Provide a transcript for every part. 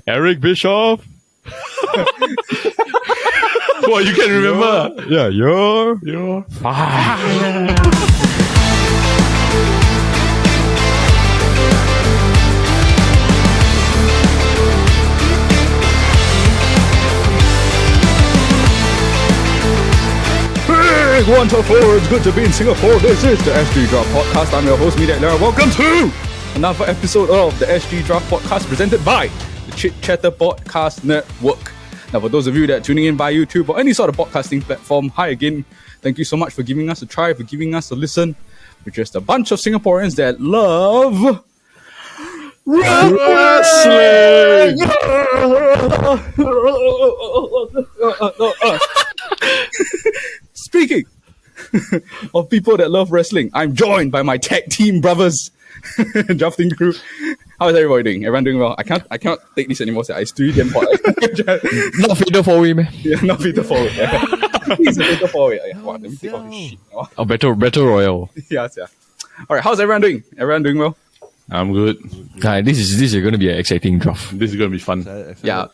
Eric Bischoff. What, you can remember? Yeah, You're fine. One to four, it's good to be in Singapore. This is the SG Draft Podcast. I'm your host, Media Lara. Welcome to another episode of the SG Draft Podcast presented by the Chit Podcast Network. Now, for those of you that are tuning in by YouTube or any sort of podcasting platform, hi again. Thank you so much for giving us a try, for giving us a listen. We're just a bunch of Singaporeans that love wrestling. Speaking of people that love wrestling, I'm joined by my tag team brothers, drafting crew. How is everybody doing? Everyone doing well? I cannot take this anymore. So I still didn't pot. Not fatal forward, man. Yeah, not fatal forward. He's a fatal forward. Wow, let me think of this shit. A battle royal. Yeah. All right, how's everyone doing? Everyone doing well? I'm good. This is going to be an exciting draft. This is going to be fun. Yeah.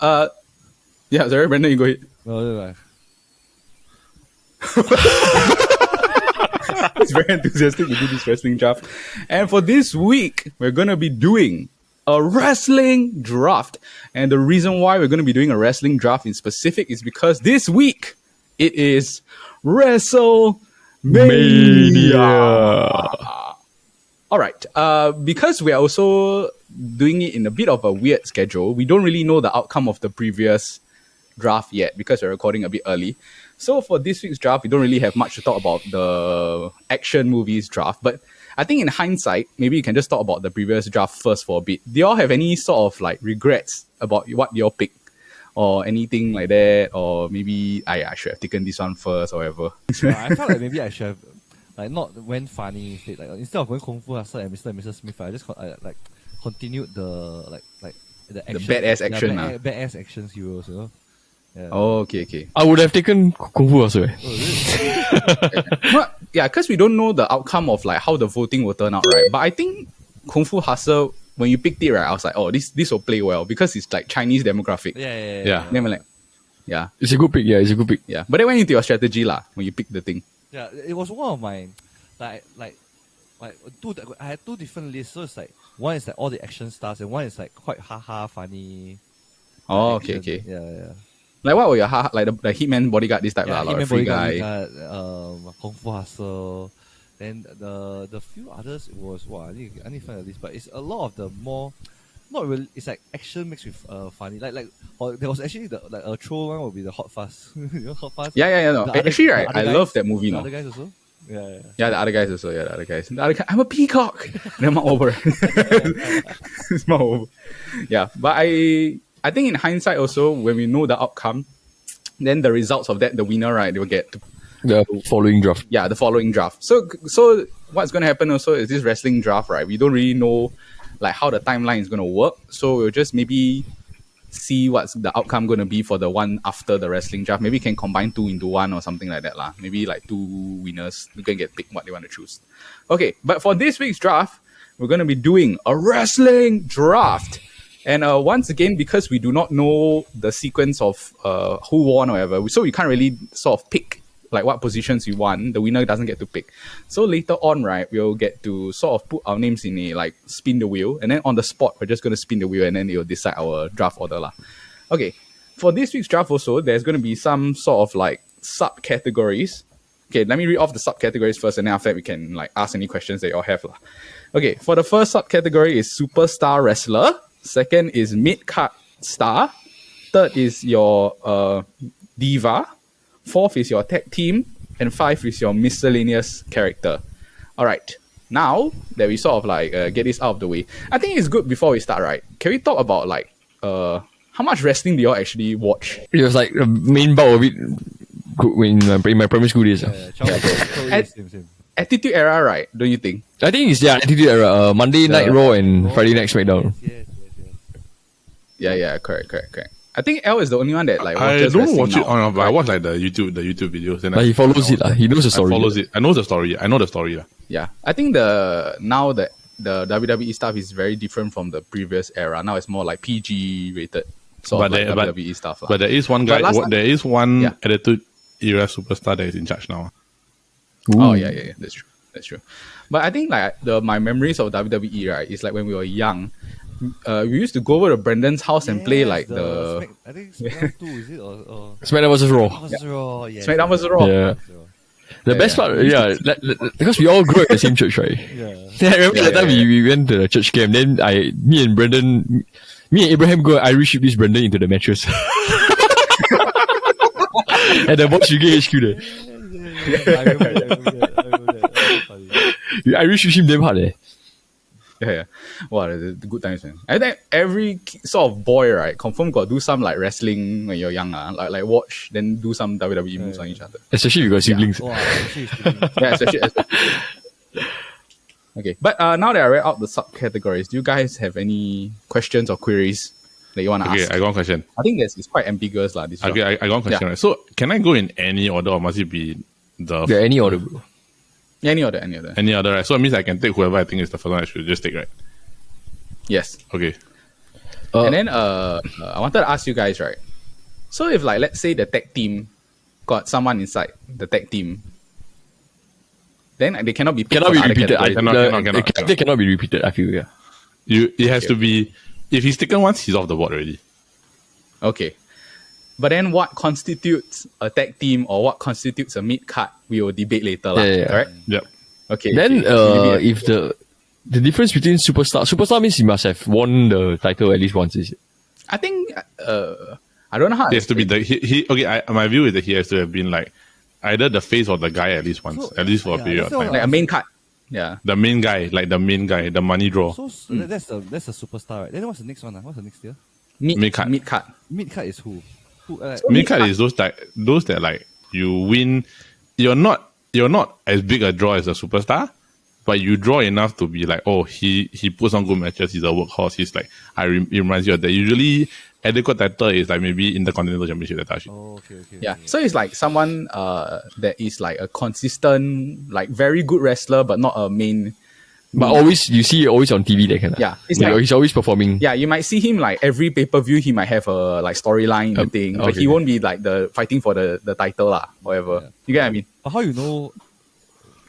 Sorry, Brandon, you go ahead. No. It's very enthusiastic to do this wrestling draft. And for this week, we're going to be doing a wrestling draft. And the reason why we're going to be doing a wrestling draft in specific is because this week it is WrestleMania. All right. Because we are also doing it in a bit of a weird schedule, we don't really know the outcome of the previous draft yet because we're recording a bit early. So for this week's draft, we don't really have much to talk about the action movies draft. But I think in hindsight, maybe you can just talk about the previous draft first for a bit. Do y'all have any sort of like regrets about what y'all picked? Or anything like that? Or maybe I should have taken this one first or whatever. I felt like maybe I should have not went funny instead. Like instead of going Kung Fu Hustle and Mr. and Mrs. Smith, I just continued the the action, badass action. Badass action heroes, you know. Yeah. Oh, okay. I would have taken Kung Fu also. Oh, really? Yeah, because we don't know the outcome of like how the voting will turn out, right? But I think Kung Fu Hustle, when you picked it, right, I was like, oh, this will play well because it's like Chinese demographic. Yeah. Then I'm like, yeah. It's a good pick. Yeah, it's a good pick. Yeah. But then went into your strategy lah when you picked the thing. Yeah, it was one of my I had two different lists. So it's like one is like all the action stars and one is like quite funny. Oh, action. okay. Yeah. Like what were your like the Hitman bodyguard this type Yeah, lah, Hitman free Bodyguard, guy. Kung Fu Hustle. Then the few others was I need to find a list, but it's a lot of the more not really. It's like action mixed with funny. Or there was actually a troll one would be the Hot Fuzz. You know Hot Fuzz? Yeah. No. Actually, right, I love that movie. The No. other guys also. Yeah. Yeah, the other guys also. Yeah, the other guys. I'm a peacock. Then I'm over. It's not over. Yeah, but I think in hindsight also, when we know the outcome, then the results of that, the winner, right, they will get The following draft. Yeah, the following draft. So what's going to happen also is this wrestling draft, right? We don't really know like how the timeline is going to work. So we'll just maybe see what's the outcome going to be for the one after the wrestling draft. Maybe can combine two into one or something like that lah. Maybe like two winners who can get picked what they want to choose. Okay, but for this week's draft, we're going to be doing a wrestling draft. And once again, because we do not know the sequence of who won or whatever, so we can't really sort of pick like what positions we want. The winner doesn't get to pick. So later on, right, we'll get to sort of put our names in a like spin the wheel, and then on the spot we're just going to spin the wheel, and then it will decide our draft order lah. Okay, for this week's draft also, there's going to be some sort of like subcategories. Okay, let me read off the subcategories first, and then after that we can like ask any questions that you all have lah. Okay, for the first subcategory is superstar wrestler. Second is mid-card star. Third is your diva. Fourth is your tag team. And 5 is your miscellaneous character. All right. Now that we sort of like get this out of the way, I think it's good before we start, right? Can we talk about like how much wrestling do you all actually watch? It was like the main bulk of it in my primary school days. Same. Attitude Era, right? Don't you think? I think it's Attitude Era. Monday Night Raw and Friday Night SmackDown. Yes. Yeah. Correct. I think L is the only one that like I watches don't watch now, it on, but I right? watch like the YouTube videos. And Like he follows it. He knows the story. I follows it. I know the story. I know the story. Yeah, I think the WWE stuff is very different from the previous era. Now it's more like PG rated. sort of like WWE stuff. But there is one guy. There is one Yeah. Attitude Era superstar that is in charge now. Oh yeah. That's true. But I think like my memories of WWE, right, is like when we were young. We used to go over to Brendan's house and play like the I think SmackDown 2, is it? Or SmackDown vs. Raw. Raw, yeah. SmackDown vs. Raw. Yeah. The best part, because we all grew up at the same church, right? Yeah. I remember that time we went to the church camp. Then me and Abraham go Irish ship this Brendan into the mattress. At the Box UK HQ there. I remember that. Funny. We Irish ship him damn hard eh. Yeah. Wow, the good times, man. I think every sort of boy, right, confirm got do some like wrestling when you're young, like watch, then do some WWE moves on each other. Especially if you got siblings. Wow, especially Yeah, especially. Okay, but now that I read out the subcategories, do you guys have any questions or queries that you want to ask? Okay, I got one question. I think it's quite ambiguous, lah. This Okay, I got one question. Yeah. Right? So, can I go in any order or must it be the... Yeah, any order, bro. Any other. Any other, right? So, it means I can take whoever I think is the first one I should just take, right? Yes. Okay. And then I wanted to ask you guys, right? So if like let's say the tag team got someone inside the tag team, then they cannot be picked Cannot for be the other repeated. category. The character cannot be repeated, I feel, yeah. It has to be... If he's taken once, he's off the board already. Okay. But then what constitutes a tag team or what constitutes a mid-card, we will debate later. Yeah. Correct? Yep. Okay. Then okay. if the difference between superstar means he must have won the title at least once, is it? I think I don't know how. He has to be the... my view is that he has to have been like either the face or the guy at least once. So, at least for a period of that's time. like a main card. Yeah. The main guy, the money draw. So that's a superstar, right? Then what's the next one? What's the next tier? Mid-card. Mid-card is who? Mid-card is those that like you win. You're not as big a draw as a superstar, but you draw enough to be like, oh, he puts on good matches. He's a workhorse. He's like, it reminds you of that. Usually, adequate title is like maybe Intercontinental Championship that touch. Oh, okay. Yeah. So it's like someone that is like a consistent, like very good wrestler, but not a main. But always, you see it always on TV, that kind of. Yeah. It's like, like, he's always performing. yeah, you might see him like every pay-per-view, he might have a like storyline and thing, but okay. he won't be like the fighting for the title lah, whatever. Yeah. You get what I mean? But how you know?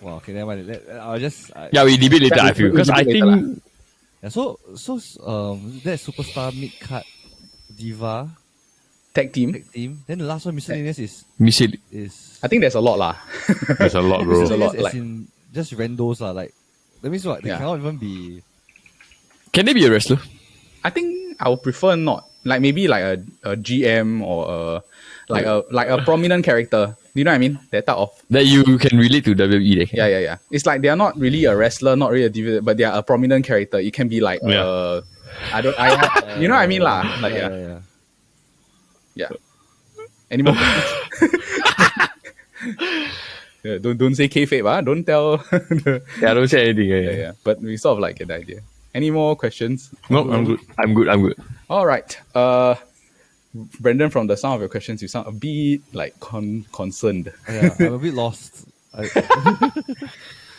Well, okay, never mind. I'll just... Yeah, we debate later, Yeah, I feel. we Because I debate later think... Yeah, so that superstar mid-card diva Tag team. tag team. Then the last one, miscellaneous is I think there's a lot lah. There's a lot, bro. There's a lot, as like- in just randos lah. Like that means what? They Yeah. cannot even be. Can they be a wrestler? I think I would prefer not. Like maybe like a GM or a prominent character. You know what I mean? That type of. That you can relate to WWE, that kind. Yeah. It's like they are not really a wrestler, not really a diva, but they are a prominent character. It can be like you know what I mean lah. Like yeah. Any more questions? Yeah, don't say kayfabe, don't tell. Yeah, don't say anything. yeah. But we sort of like get the idea. Any more questions? No, I'm good. I'm good. All right. Brendan, from the sound of your questions, you sound a bit like concerned. Yeah, I'm a bit lost.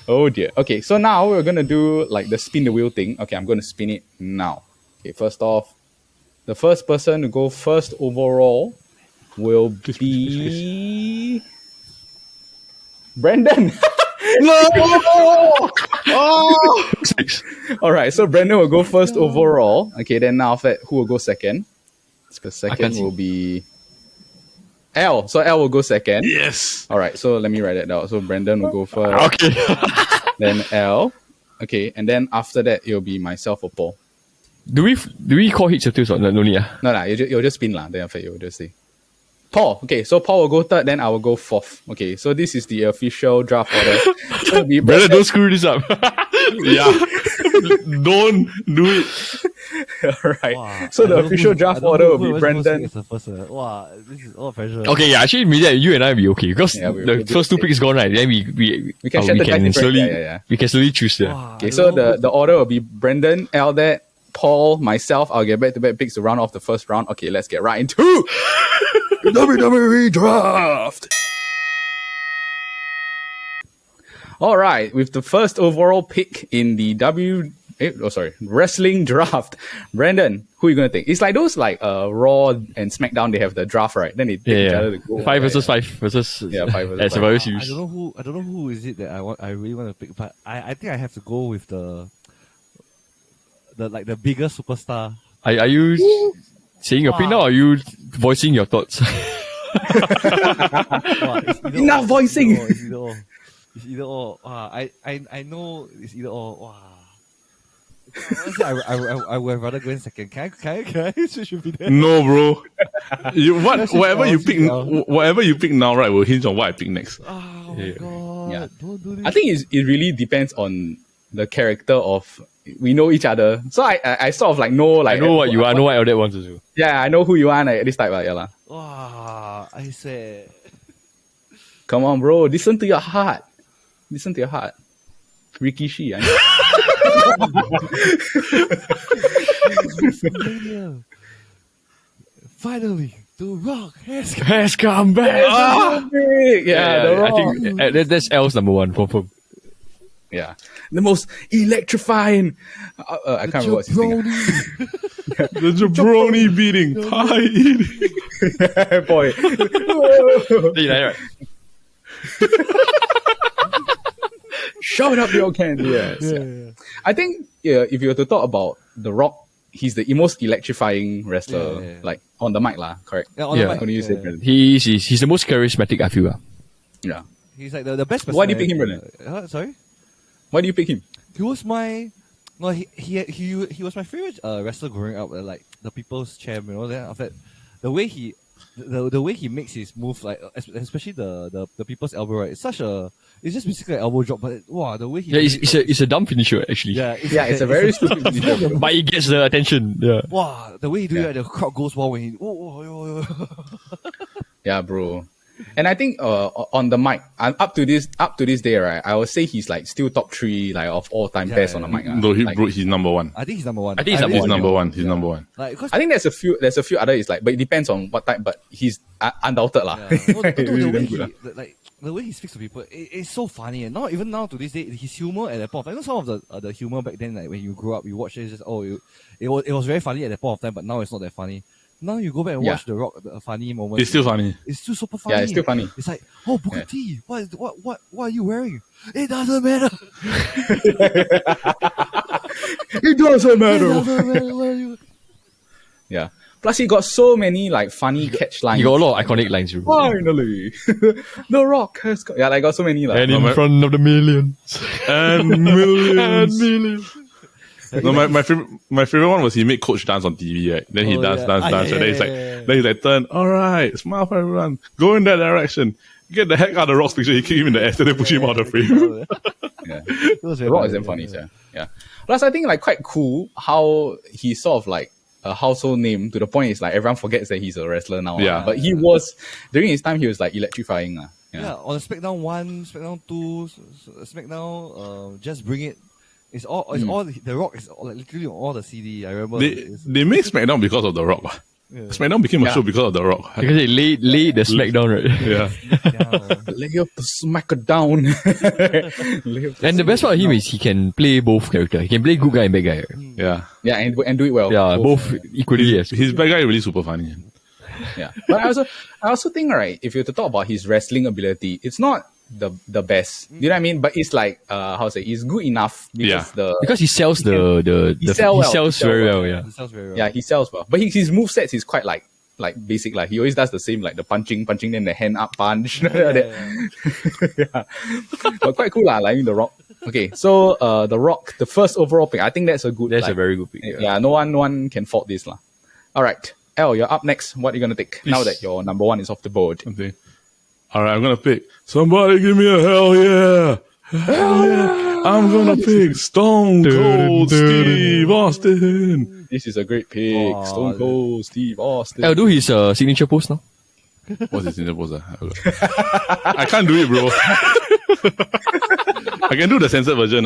Oh dear. Okay, so now we're gonna do like the spin the wheel thing. Okay, I'm gonna spin it now. Okay, first off, the first person to go first overall will be Brendan. All right, so Brendan will go first overall. Okay, then now after that, who will go second? The second will be L. So L will go second. Yes. All right, so let me write that down. So Brendan will go first. Okay. Then L. Okay, and then after that, it'll be myself or Paul. Do we call hits or tails or no need? No, you'll just spin lah. Then after you'll just say Paul. Okay, so Paul will go third, then I will go fourth. Okay, so this is the official draft order. So it'll be Brother, don't screw this up. Yeah. Don't do it. All right. Wow, So I the don't know official who- draft I don't order know will who be was supposed to Brendan. pick as the first one. Wow, this is all pressure. Okay, yeah, actually, maybe you and I will be okay because Yeah, the first two picks gone, right? Then we can share the dice different. slowly Yeah. we can slowly choose there. Wow, Okay, I so don't know the order will be Brendan, L, that Paul, myself. I'll get back-to-back picks to round off the first round. Okay, let's get right into the WWE draft. All right, with the first overall pick in the WWE wrestling draft. Brandon, who are you gonna take? It's like those like Raw and SmackDown. They have the draft, right? Then they take each other to go. 5 versus 5 versus 5 versus as 5. Survivor I Series. don't know who is it that I really want to pick, but I think I have to go with the bigger superstar. Are you saying your pick now, or are you voicing your thoughts? Enough voicing. It's either or. I know it's either or. Wow. Honestly, I would rather go in second. Can I switch with that? No, bro. Whatever you pick now, right, will hinge on what I pick next. Oh my god. Yeah. Don't do this. I think it really depends on the character of. We know each other, so I sort of like know like I know what you are. I know what Eldet wants to do. Yeah, I know who you are like, this type. Yeah, lah. Wow, I said. Come on, bro. Listen to your heart. Listen to your heart. Rikishi. Finally, The Rock Has come back. The Rock. I think that's L's number one. Confirm. Yeah, the most electrifying. I can't remember what's his name. The jabroni beating, pie eating. Boy. Right. Shove it up your candy. Yes. Yeah. I think if you were to talk about The Rock, he's the most electrifying wrestler, Yeah. like on the mic, lah. Correct. Yeah, on Yeah. the mic, How do you say, yeah. Brandon? He's the most charismatic, I feel. Yeah. He's like the best person. Why do you pick him, Brendan? Sorry? Why do you pick him? He was my he was my favorite wrestler growing up, like the people's champ, you know. Then after that, the way he makes his move, like especially the people's elbow, right? It's just basically an elbow drop, but wow, the way he It's a dumb finisher actually. It's a very stupid finisher. But he gets the attention. Yeah. wow, the way he do it, the crowd goes wild when he Yeah, bro. And I think on the mic, up to this day, right, I would say he's like still top 3 like of all time best on the mic. No, he's number one. I think he's number one. I think he's He's number one. He's number one. Like, cause I think there's a few other. It's like, but it depends on what type. But he's undoubted lah. no, Really damn good, the way he speaks to people, it's so funny. And even now to this day, his humor at that point of time, I know some of the humor back then, like when you grew up, you watch it, it's just it was very funny at that point of time, but now it's not that funny. Now you go back and watch The Rock, the funny moment. It's still funny. It's still super funny. Yeah, it's still funny. It's like, oh, Booker T, what are you wearing? It doesn't matter. It doesn't matter. It doesn't matter. What are you? Yeah. Plus, he got so many like funny catch lines. He got a lot of iconic lines. Bro. Finally, The Rock has got. Yeah, like got so many like. And in front of the millions. And millions. And millions. No, my favorite one was he made Coach dance on TV, right? Then he dance, and then he's like turn, alright, smile for everyone, go in that direction, get the heck out of the Rock's picture, he kick him in the ass and then push him out of the frame. Yeah. The The Rock is damn funny, yeah. Plus, I think like quite cool how he's sort of like a household name to the point is like everyone forgets that he's a wrestler now. Yeah. But he was during his time he was like electrifying. Yeah, on SmackDown 1, SmackDown 2, SmackDown, Just Bring It. It's all The Rock is like literally on all the CD. I remember They made SmackDown because of The Rock. Yeah. SmackDown became a show because of The Rock. Because they laid the smackdown, right? Yeah. Lay up the smack it down. And the best part of him is he can play both characters. He can play good guy and bad guy. Right? Yeah. Yeah, and do it well. Yeah, both equally. Yes. His bad guy is really super funny. Yeah. But I also think, right, if you were to talk about his wrestling ability, it's not the best. You know what I mean? But it's like it's good enough Because he sells he sells very well. Yeah. It sounds very well. Yeah, he sells well. But his movesets is quite like basic. Like he always does the same, like the punching, then the hand up punch. Yeah. But quite cool, like The Rock. Okay, so The Rock, the first overall pick. I think that's a good. That's a very good pick. Yeah, no one can fault this, lah. All right, Elle, you're up next. What are you gonna take now that your number one is off the board? Okay. Alright, I'm gonna pick. Somebody give me a hell yeah! Hell yeah! I'm gonna pick Stone Cold Steve Austin! This is a great pick. Stone Cold Steve Austin. I'll do his signature pose now. What's his signature pose? I can't do it, bro. I can do the censored version.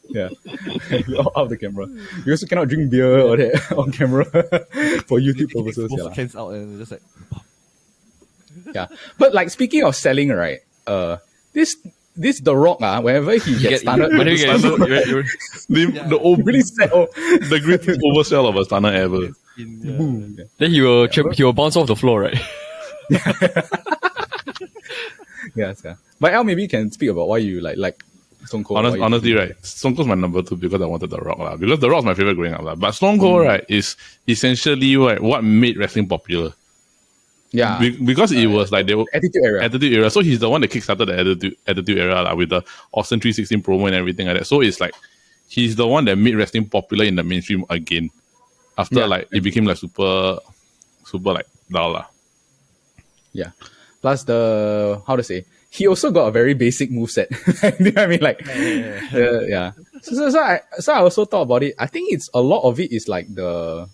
Yeah. Out of the camera. You also cannot drink beer or that on camera for YouTube purposes. Both Yeah. hands out and just like. Yeah. But like speaking of selling, right? This this The Rock, whenever he gets stunned, Whenever he gets The really sad. Oh, the greatest oversell of a stunner ever. then he will bounce off the floor, right? yes, yeah. But Al, maybe you can speak about why you like Stone Cold. Honestly, right, Stone Cold's my number 2 because I wanted The Rock lah. Because The Rock's my favorite growing up lah. But Stone Cold right is essentially what made wrestling popular. Yeah, Because it was like they were Attitude Era. So he's the one that kickstarted the attitude era lah, with the Austin 316 promo and everything like that. So it's like he's the one that made wrestling popular in the mainstream again. After it became like super like dull lah. Yeah. Plus he also got a very basic moveset. You know what I mean? Like, yeah. So I also thought about it. I think it's a lot of it is like the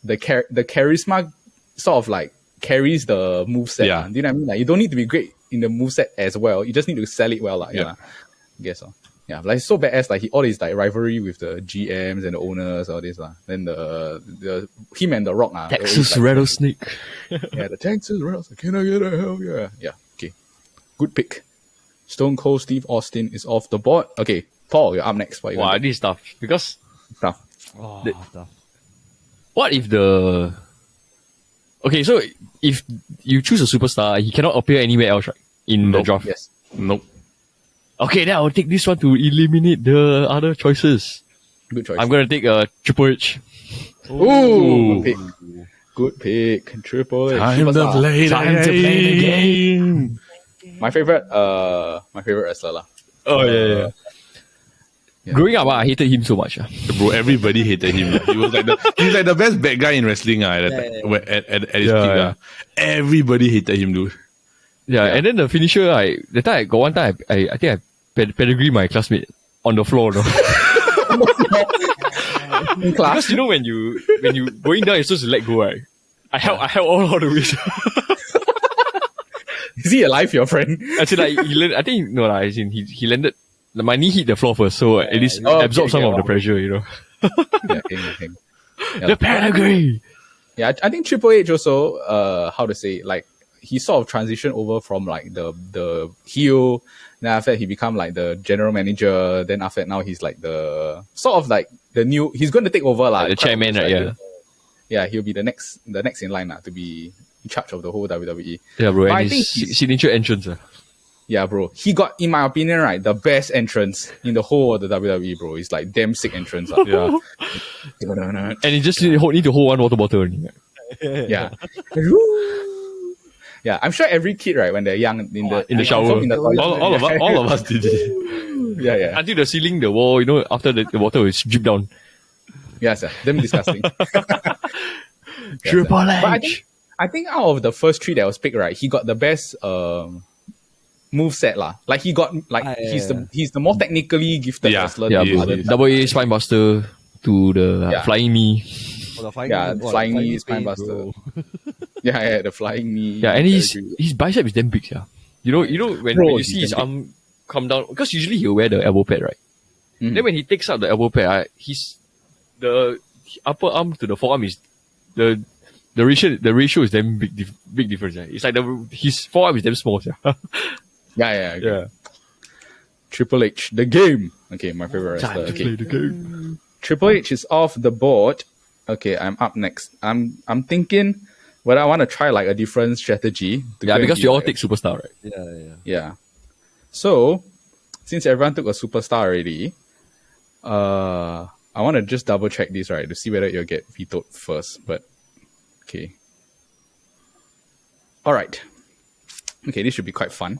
charisma sort of like carries the moveset. Yeah. Do you know what I mean? Like, you don't need to be great in the moveset as well. You just need to sell it well. Yeah. I guess so. Yeah, like it's so badass. Like all his like rivalry with the GMs and the owners, all this Then the him and The Rock Texas Rattlesnake. Yeah, the Texas Rattlesnake. Can I get a hell yeah? Yeah. Okay, good pick. Stone Cold Steve Austin is off the board. Okay, Paul, you're up next. What you Wow, this is tough because tough. Tough. what if the okay? So if you choose a superstar, he cannot appear anywhere else, right? In the draft. Yes. Nope. Okay, then I'll take this one to eliminate the other choices. Good choice. I'm gonna take Triple H. Ooh, good pick. Triple H. Time to play the game. My favorite wrestler lah. Oh yeah. Growing up, I hated him so much. Bro, everybody hated him. He's like the best bad guy in wrestling at his peak. Everybody hated him, dude. Yeah, and then the finisher, that time I got one time I think I pedigree my classmate on the floor. No? In class. Because you know when you going down, you're supposed to let go, right? I held all the way. Is he alive, your friend? Actually, like he landed, I think no lah. As in he landed. My knee hit the floor first, so at least absorb some of the pressure, you know. The pedigree. Yeah, I think Triple H also, how to say, like he sort of transitioned over from like the heel. Then after that, he become like the general manager. Then after that, now he's like the sort of like the new. He's going to take over the chairman, right? Yeah. Yeah, he'll be the next in line to be in charge of the whole WWE. Yeah, bro. But And I think his signature entrance. Yeah, bro. He got, in my opinion, right, the best entrance in the whole of the WWE, bro. It's like damn sick entrance. Yeah. And he just need to hold one water bottle only. Yeah. Yeah, I'm sure every kid, right, when they're young in the shower, in the toilet, all of us did it. Yeah. Until the ceiling, the wall, after the water will drip down. Yeah, sir. Damn disgusting. Triple H. But I think out of the first 3 that was picked, right, he got the best move set lah. Like he got he's the more technically gifted wrestler. Yeah, bro. Double A spine buster to the flying knee. Flying knee, spine buster. Yeah, the flying knee. Yeah, and his bicep is damn big, yeah. You know when you see his arm come down, because usually he'll wear the elbow pad, right? Mm-hmm. Then when he takes out the elbow pad, the upper arm to the forearm is the ratio is damn big difference. Yeah. It's like his forearm is damn small. Yeah. Yeah. Triple H, the game. Okay, my favorite wrestler. Time to play the game. Triple H is off the board. Okay, I'm up next. I'm thinking whether I want to try like a different strategy. Because you all take superstar, right? Yeah. So, since everyone took a superstar already, I want to just double check this, right, to see whether you'll get vetoed first. But okay. All right. Okay, this should be quite fun.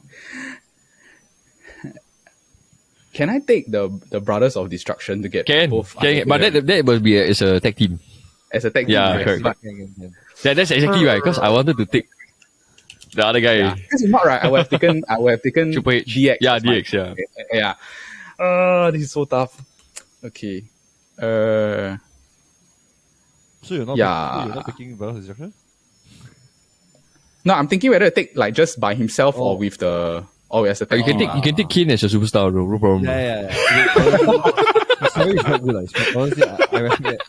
Can I take the Brothers of Destruction to get both? Can. But that will be it's a tag team. As a tag team. Yeah, correct. Yeah, that's exactly right. Because I wanted to take the other guy. Because if not, right, I would have taken Triple H. DX. Yeah, DX. Yeah. This is so tough. Okay. So you're not picking Brothers of Destruction? No, I'm thinking whether to take like just by himself or with the as a tag team. You can take Kane as a superstar, bro. No problem. Yeah. Sorry, it's not good. Honestly, I recommend it.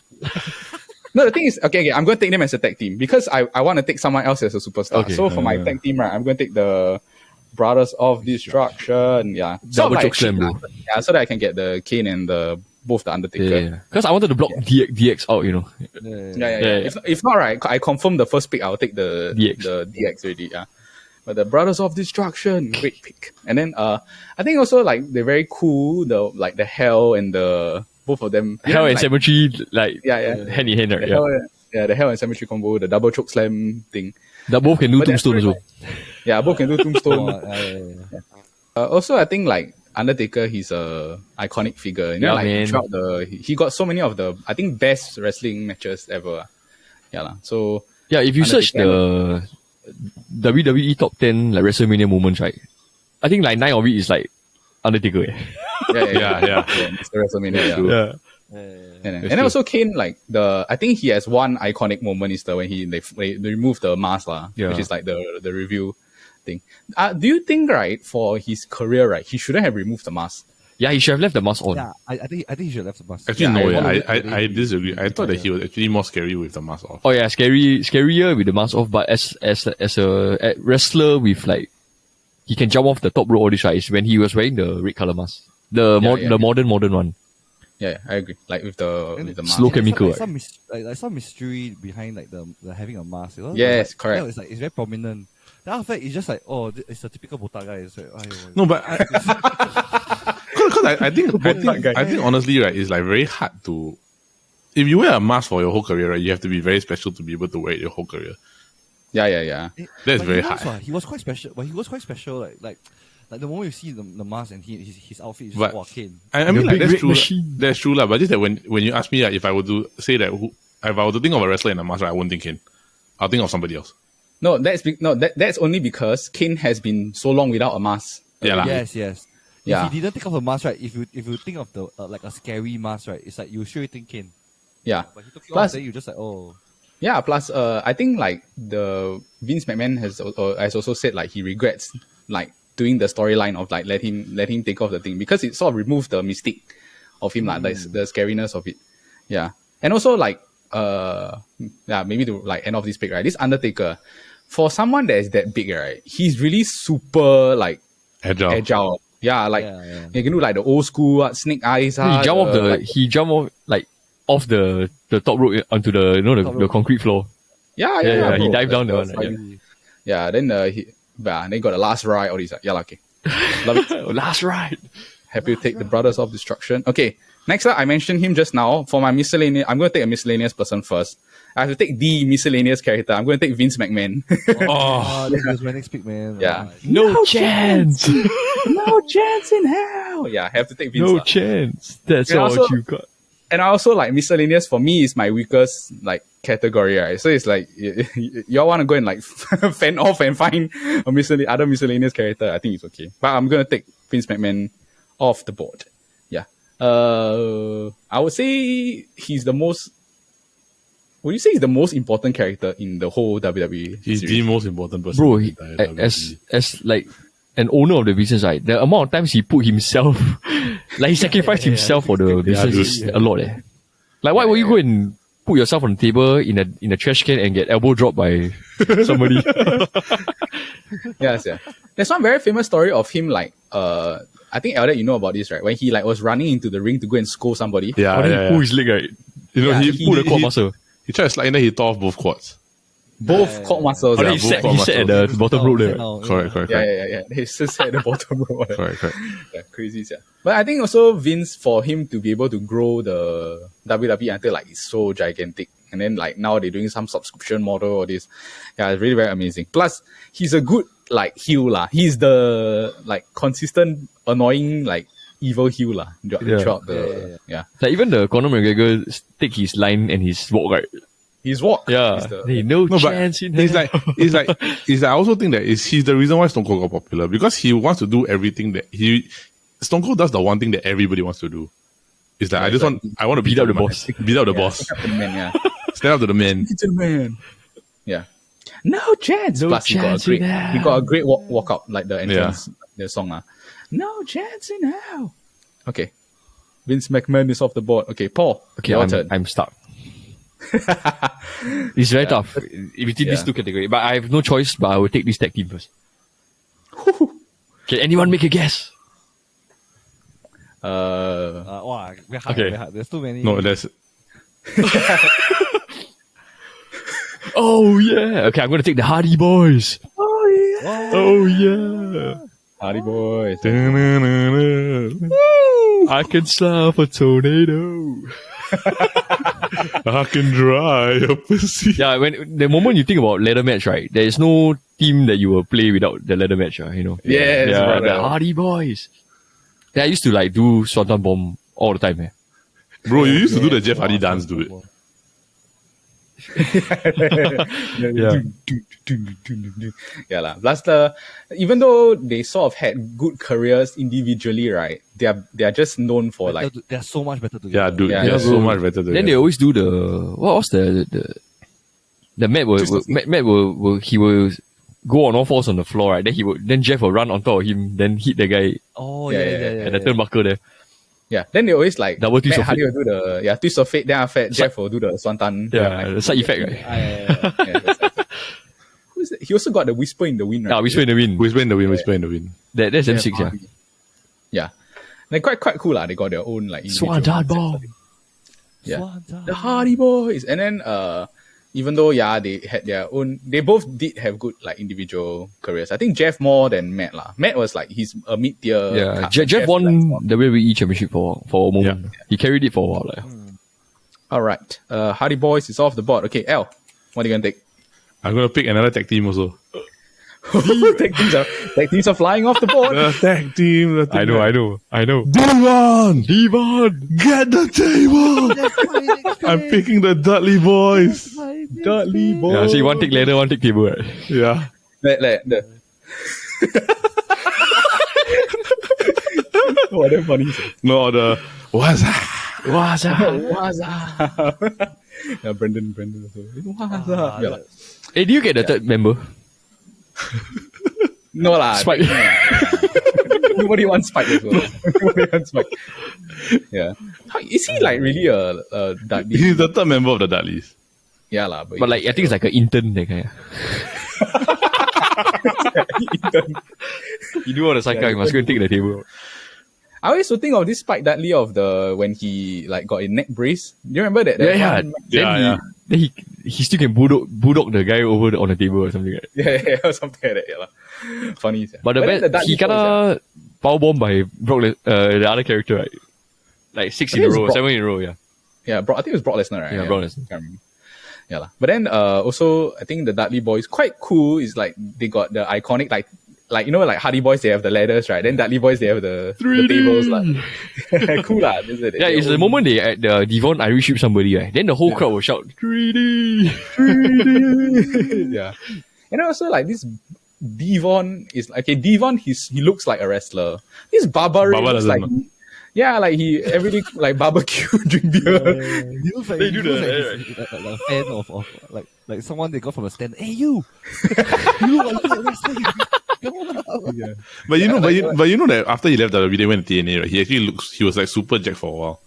No, the thing is, okay, I'm going to take them as a tag team because I want to take someone else as a superstar. Okay. So for my tag team, right, I'm going to take the Brothers of Destruction. Yeah. Double choke slam, bro. Yeah, so that I can get the Kane and both the Undertaker. Because I wanted to block DX out, you know. Yeah. If not, right, I confirm the first pick. I'll take the DX already. Yeah. But the Brothers of Destruction, great pick. And then I think also like they're very cool. The Hell and the both of them. Hell and Cemetery, like hand in hand, right? The Hell and Cemetery combo, the double choke slam thing. That both can do tombstone as well. Yeah, both can do tombstone. Also, I think like Undertaker, he's a iconic figure. You know, like throughout he got so many of the best wrestling matches ever. Yeah, so if you search the WWE top 10 like WrestleMania moments, right? I think like 9 of it is like Undertaker. Yeah. It's the WrestleMania. And then also Kane, like I think he has one iconic moment is when they remove the mask, which is like the review thing. Do you think, right, for his career, right, he shouldn't have removed the mask? Yeah, he should have left the mask on. Yeah, I think he should have left the mask. Actually, I disagree. I thought that he was actually more scary with the mask off. Oh yeah, scarier with the mask off. But as a wrestler with like, he can jump off the top rope. All this, right, is when he was wearing the red color mask, the modern one. Yeah, I agree. Like with the mask. Slow chemical. Like some mystery behind like the having a mask. You know? Yes, correct. It's like it's very prominent. Then after that, it's just like, it's a typical botak guy. It's like, no, but because I think honestly, right, it's like very hard to. If you wear a mask for your whole career, right, you have to be very special to be able to wear it your whole career. Yeah. That's very hard. He was quite special. But he was quite special. Like the moment you see the mask and his outfit is just Kane. I mean, like that's true. That's true, but just that when you ask me, if I were to say that, if I were to think of a wrestler in a mask, right, I wouldn't think Kane. I'll think of somebody else. No, that's only because Kane has been so long without a mask. Yeah. Yes. Yeah. If he didn't think of a mask, right? If you think of the like a scary mask, right? It's like you sure think Kane. Yeah. But he took it off, then you just like Yeah. Plus, I think like the Vince McMahon has also said like he regrets like doing the storyline of like let him take off the thing because it sort of removed the mystique of him, like the scariness of it. Yeah. And also like maybe to like end off this pick, right? This Undertaker, for someone that is that big, right? He's really super like agile. Yeah, like you can do like the old school snake eyes. He jump off the top rope onto the concrete floor. Yeah. He dived down the one. Yeah, then then got the last ride. All these. Yeah, okay. Love it. Last ride. Happy to take the Brothers of Destruction. Okay, next up, I mentioned him just now. For my miscellaneous, I'm going to take a miscellaneous person first. I have to take the miscellaneous character. I'm going to take Vince McMahon. That was my next pick, man. Yeah. No chance. No chance in hell. Yeah, I have to take Vince. No chance. That's all you got. And I also like miscellaneous for me is my weakest like category, right? So it's like y'all want to go and like fend off and find a other miscellaneous character. I think it's okay, but I'm gonna take Vince McMahon off the board. Yeah, I would say he's the most. Would you say he's the most important character in the whole WWE? He's series? the most important person. Bro, as like an owner of the business, right? The amount of times he put himself, like he sacrificed himself for the business is a lot. Like, why would you go and put yourself on the table in a trash can and get elbow dropped by somebody? Yes. There's one very famous story of him, like, I think Elliot, you know about this, right? When he like was running into the ring to go and scold somebody. He pulled his leg, right? You know, he pulled the quad muscle. He tried to slide and then he tore off both quads. Both quad muscles. He sat at the bottom rope there. Correct. Yeah. He sat at the bottom rope. Correct. Yeah, crazy. Yeah. But I think also Vince, for him to be able to grow the WWE until like it's so gigantic, and then like now they're doing some subscription model or this. Yeah, it's really very amazing. Plus, he's a good like heel lah. He's the like consistent, annoying like evil heel lah. Throughout the Like even the Conor McGregor take his line and his walk, right? His walk. Yeah. No chance in hell. It's like I also think that he's the reason why Stone Cold got popular, because he wants to do everything that Stone Cold does the one thing that everybody wants to do. It's like I want to beat up the boss. Beat up the boss. Stand up to the man, yeah. Stand up to the man. To the man. Yeah. No chance. Plus, he got a great walkout, like the entrance, the song. No chance in hell. Okay. Vince McMahon is off the board. Okay, Paul. Okay, I'm stuck. It's very tough between these two categories, but I have no choice. But I will take this tag team first. Can anyone make a guess? Wow, very hard, Okay. very hard. There's too many. No, that's Oh yeah. Okay, I'm gonna take the Hardy Boys. Oh yeah. Hardy Boys. I can slap a tornado. I can dry your pussy. Yeah, when the moment you think about ladder match, right? There is no team that you will play without the ladder match, you know. Yes, yeah, brother. the Hardy Boys. Yeah, I used to like do Swanton Bomb all the time, eh. Bro, you used to do the Jeff Hardy dance, dude. Yeah, lah. Plus even though they sort of had good careers individually, right? They are just known for like They're so much better together. Yeah, dude, Yeah, they're yeah, so bro. much better. Then they always do the what was the Matt will he will go on all fours on the floor, right? Then Jeff will run on top of him, then hit the guy Oh, Yeah, yeah, yeah, yeah, yeah. at the turnbuckle there. yeah. Then they always like Double twist Matt of Hardy fate. will do the twist of fate. Then after that, Jeff will do the swanton. Yeah, the side effect, right? Yeah, that's it. Who is that? He also got the whisper in the wind, right? Ah, Whisper in the Wind. Whisper in the wind, whisper in the wind. That's M6, yeah. Hardy. Yeah, they're quite cool lah. They got their own like individual Swanton concepts. Bomb. Yeah. Swanton. The Hardy Boys, and then even though they had their own, they both did have good like individual careers. I think Jeff more than Matt lah. Matt was like he's a mid tier. Yeah, Jeff won the WWE Championship for a moment. He carried it for a while. Like. All right, Hardy Boys is off the board. Okay, L, what are you gonna take? I'm gonna pick another tag team also. tag teams are flying off the board. The tag team. The I know. Devon! Devon! Get the table! I'm picking the Dudley boys. Dudley Boys. Yeah, see, one take ladder, one take table, right? Yeah. Oh, that's funny. No, the what's that? What's up? What's up? Yeah, Brendan also. What's up? Yeah, lah. Hey, do you get the third member? No lah. Spike. Nobody wants Spike as well. Nobody wants Spike. Yeah. Is he like really a Dudley? He's the third member of the Dudleys. Yeah lah. But like, I think it's like an intern, that kind. You do all the cycle, you must go and take the table. I always would think of this Spike Dudley of when he like got a neck brace. Do you remember that? Yeah. one? Then he still can bulldog the guy over on the table or something like that. Yeah, or something like that. Yeah, lah. Funny. Yeah. But then the Dudley he boys, kinda powerbomb by the other character, right? Like 6 in a I think row, it's 7 in a row, yeah. Yeah, I think it was Brock Lesnar, right? Yeah, Brock Lesnar. Can't remember. Yeah, lah. But then also I think the Dudley boys quite cool. Is like they got the iconic like you know like Hardy Boys they have the ladders, right? Then Dudley boys they have the tables lah. Cool lah. Yeah, it's the moment they at the Devon Irish ship somebody, right? Then the whole crowd will shout 3D. Yeah, and also like this Devon is like okay. Devon he looks like a wrestler. This Baba looks doesn't like look. yeah, like he every day like barbecue drink beer. He looks like, They do he looks the- like a fan of like someone they got from a stand. Hey you! You look like a wrestler. Come on up. Yeah. But you know that after he left WWE, they went to TNA, right? He was like super jack for a while.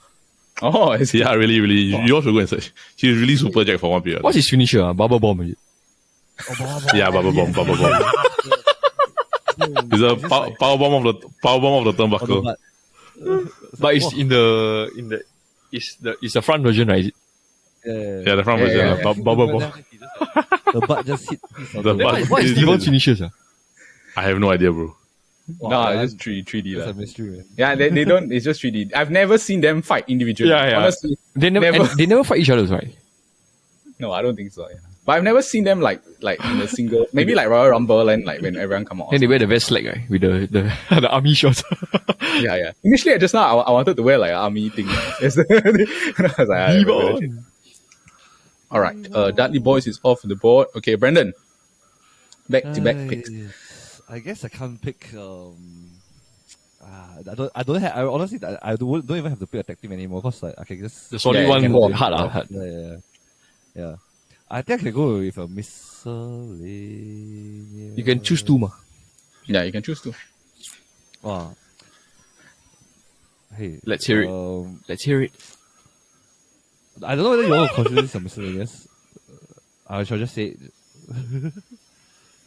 Oh, is he? Yeah, really, really. You all should go and search. He was really super jack for one period. What's his finisher? Bubble bomb, is it? Yeah, bubble bomb. It's a power bomb of the turnbuckle. But But it's it's the front version, right? Is it? Yeah, the front version. yeah. Bubble bomb. The butt just hit. The butt. What is Devon's finishers? I have no idea, bro. No, it's just 3D That's lah. a mystery, man. Yeah, they don't. It's just 3D. I've never seen them fight individually. Yeah. Honestly, They never Never. and they never fight each other, right? no, I don't think so. Yeah. But I've never seen them like in a single. Maybe like Royal Rumble and like when everyone come out. Then they wear the vest slack, right? With the the army shorts. Yeah. Initially, just now I wanted to wear like an army thing. Yes. And I was like, Devon. all right. Dudley Boys is off the board. Okay, Brandon. Back to back picks. I guess I can't pick. I don't have. I honestly I don't even have to pick a tag team anymore because like I can just The solid Yeah, one, you can go on. hard. yeah. I think I can go with a miscellaneous. You can choose two, ma. Yeah, you can choose to. Wow. Hey, Let's hear it. Let's hear it. I don't know whether you want to consider this a miscellaneous. I shall just say it.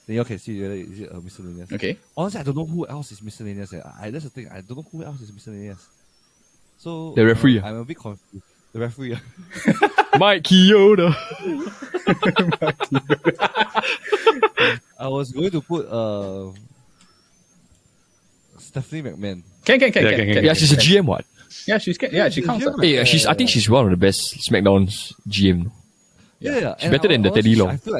Then you can see whether is it miscellaneous. Okay. Honestly, I don't know who else is miscellaneous. That's the thing. I don't know who else is miscellaneous. So The referee. I'm a bit confused. The referee. Mike Kyoto. I was going to put Stephanie McMahon. Can. Yeah, she's a GM, what? Yeah, she counts. Hey, I think she's one of the best SmackDown's GM. Yeah. She's better than the Teddy Long. I feel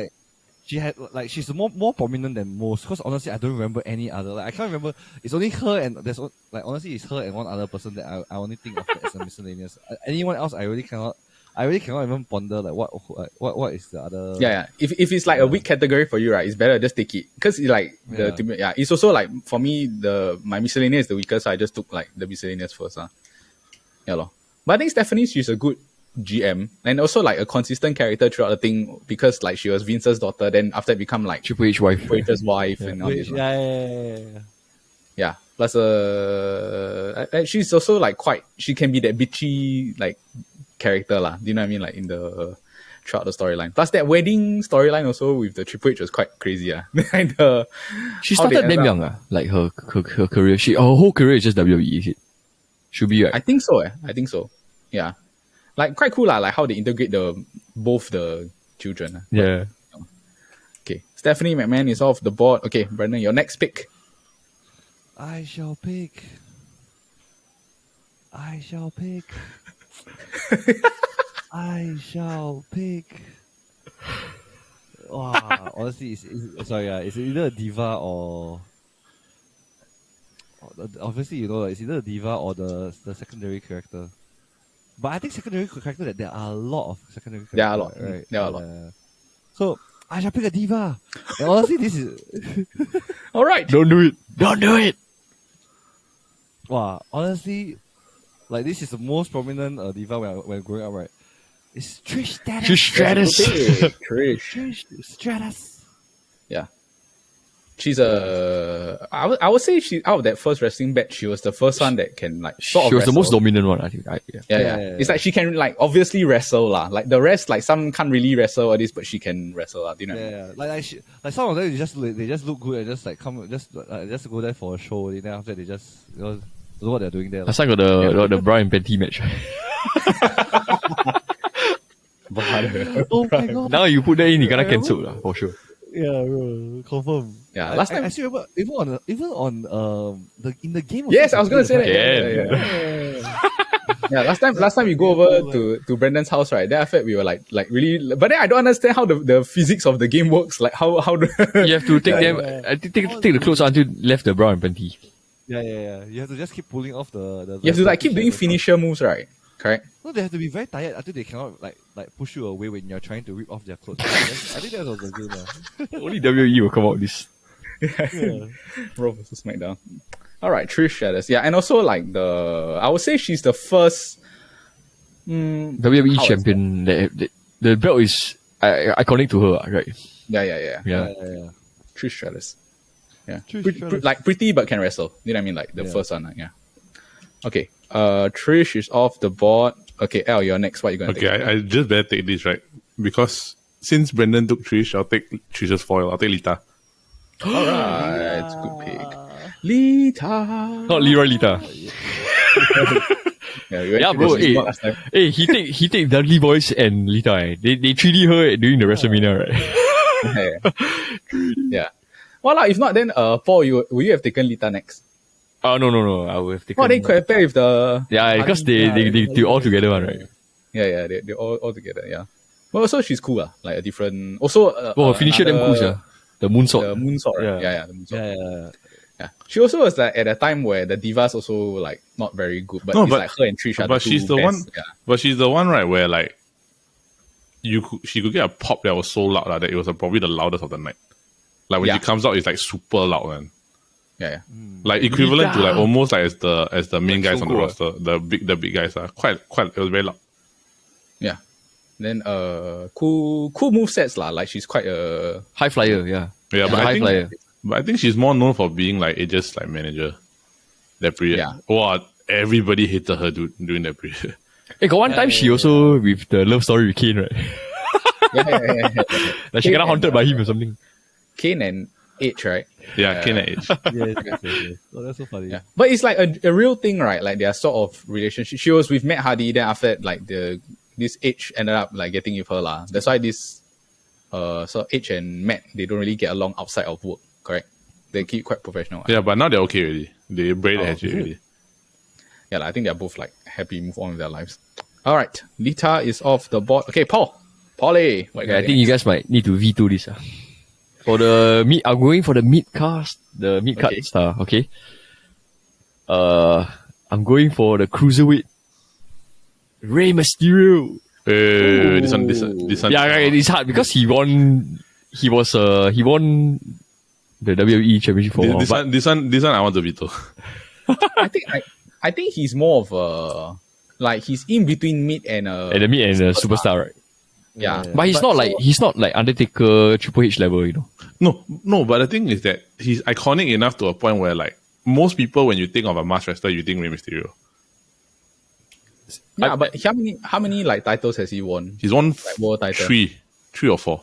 like she's more prominent than most. Because honestly, I don't remember any other. Like I can't remember. It's only her and honestly, it's her and one other person that I only think of as a miscellaneous. Anyone else, I really cannot even ponder like what is the other. Yeah. If it's like a weak category for you, right, it's better just take it because it's also like for me my miscellaneous is the weakest. So I just took like the miscellaneous first. Yeah, lor. But I think Stephanie, she's a good GM and also like a consistent character throughout the thing because like she was Vince's daughter. Then after it become like Triple H wife. Triple H's wife and all this. Yeah. Plus, she's also like she can be that bitchy like character lah. Do you know what I mean? Like in the throughout the storyline. Plus that wedding storyline also with the Triple H was quite crazy. She started damn young. Like her career. Her whole career is just WWE. Is it? Should be right. I think so. Yeah. Like quite cool lah. Like how they integrate both the children. Yeah. Okay. Stephanie McMahon is off the board. Okay, Brandon, your next pick. I shall pick. I shall pick. Wow, honestly, it's either a diva or obviously it's either a diva or the secondary character. But I think secondary character that there are a lot of secondary characters. There are a lot, right? There are a lot. So I shall pick a diva. And honestly, this is all right. Don't do it. Wow, honestly, like this is the most prominent diva when growing up, right? It's Trish Stratus. Trish Stratus. Yeah. She's I would say she out of that first wrestling batch, she was the first one that can like sort of She was wrestle. the most dominant one, I think. Yeah. It's like she can like obviously wrestle lah. Like the rest, like some can't really wrestle or this, but she can wrestle lah. Do you know? Yeah. Like some of them they just look good and just like just go there for a show. Then after they just know what they're doing there. Last time got the bra and panty match. Oh my god! Now you put that in, you gonna cancel for sure. Yeah, bro, confirm. Yeah, last time I still remember even on in the game. Yes, I was gonna say that. Yeah, last time we go over to Brendan's house, right? Then after we were like really, but then I don't understand how the physics of the game works. Like how you have to take them. I take the clothes until left the bra and panty. Yeah. You have to just keep pulling off the you have to like keep doing finisher moves, right? Correct. No, they have to be very tired until they cannot like push you away when you're trying to rip off their clothes. I think that was the game. Only WWE will come out with this. Yeah. Raw vs SmackDown. All right, Trish Stratus. Yeah, and also like I would say she's the first WWE champion. The belt is iconic to her, right? Yeah. Trish Stratus. Yeah, pretty but can wrestle. You know what I mean? Like the first one. Yeah. Okay. Trish is off the board. Okay, Elle, you're next. What are you going to take? Okay, I just better take this, right? Because since Brendan took Trish, I'll take Trish's foil. I'll take Lita. Alright, it's a good pick. Lita. Not Leroy Lita. Bro. Hey, he take Dudley Boyz and Lita. They 3D her during the WrestleMania, right? Yeah. Well, if not, then Paul, will you have taken Lita next? No. I would have taken. Oh, they could have paired with the. Yeah, because they all together one, right? Yeah, they all together. Yeah. Well, also she's cool, like a different. Also, her finisher damn cool, yeah. The moonsault. The moonsault, right? Yeah, the moonsault. Yeah. She also was like at a time where the divas also like not very good, but it's like her and Trish are but the she's the best. one. Yeah. But she's the one, right? Where like she could get a pop that was so loud that it was probably the loudest of the night. Like when she comes out, it's like super loud, man. Yeah. Like equivalent to like almost like as the main guys on the roster, the big guys are quite. It was very loud. Yeah. Then cool movesets lah. Like she's quite a high flyer. Yeah. Yeah, but I think she's more known for being like Aegis like manager. That period. Yeah. Wow, everybody hated her during that period. Hey, got one time she also with the love story with Kane, right? Yeah. Like she got haunted by him or something. Kane and Edge, right? Yeah, Kane and Edge. yes. Oh, that's so funny. Yeah. But it's like a real thing, right? Like their sort of relationship. She was with Matt Hardy, then after that, like this Edge ended up like getting with her lah. That's why this so Edge and Matt, they don't really get along outside of work, correct? They keep quite professional. Yeah, but now they're okay already. They braid the hatchet already. Yeah, I think they're both like happy, move on with their lives. All right, Lita is off the board. Okay, Paulie. I think you guys might need to veto this. For the mid, I'm going for the mid-cast, the mid-card star, okay? I'm going for the cruiserweight Rey Mysterio. This one. Yeah, it's hard because he won the WWE Championship for a while. This one I want to veto. I think he's more of a like he's in between mid and a superstar, right? Yeah. But he's not like Undertaker, Triple H level, you know. No, but the thing is that he's iconic enough to a point where like most people, when you think of a masked wrestler, you think Rey Mysterio. Yeah, but how many like titles has he won? He's won like world title. three or four.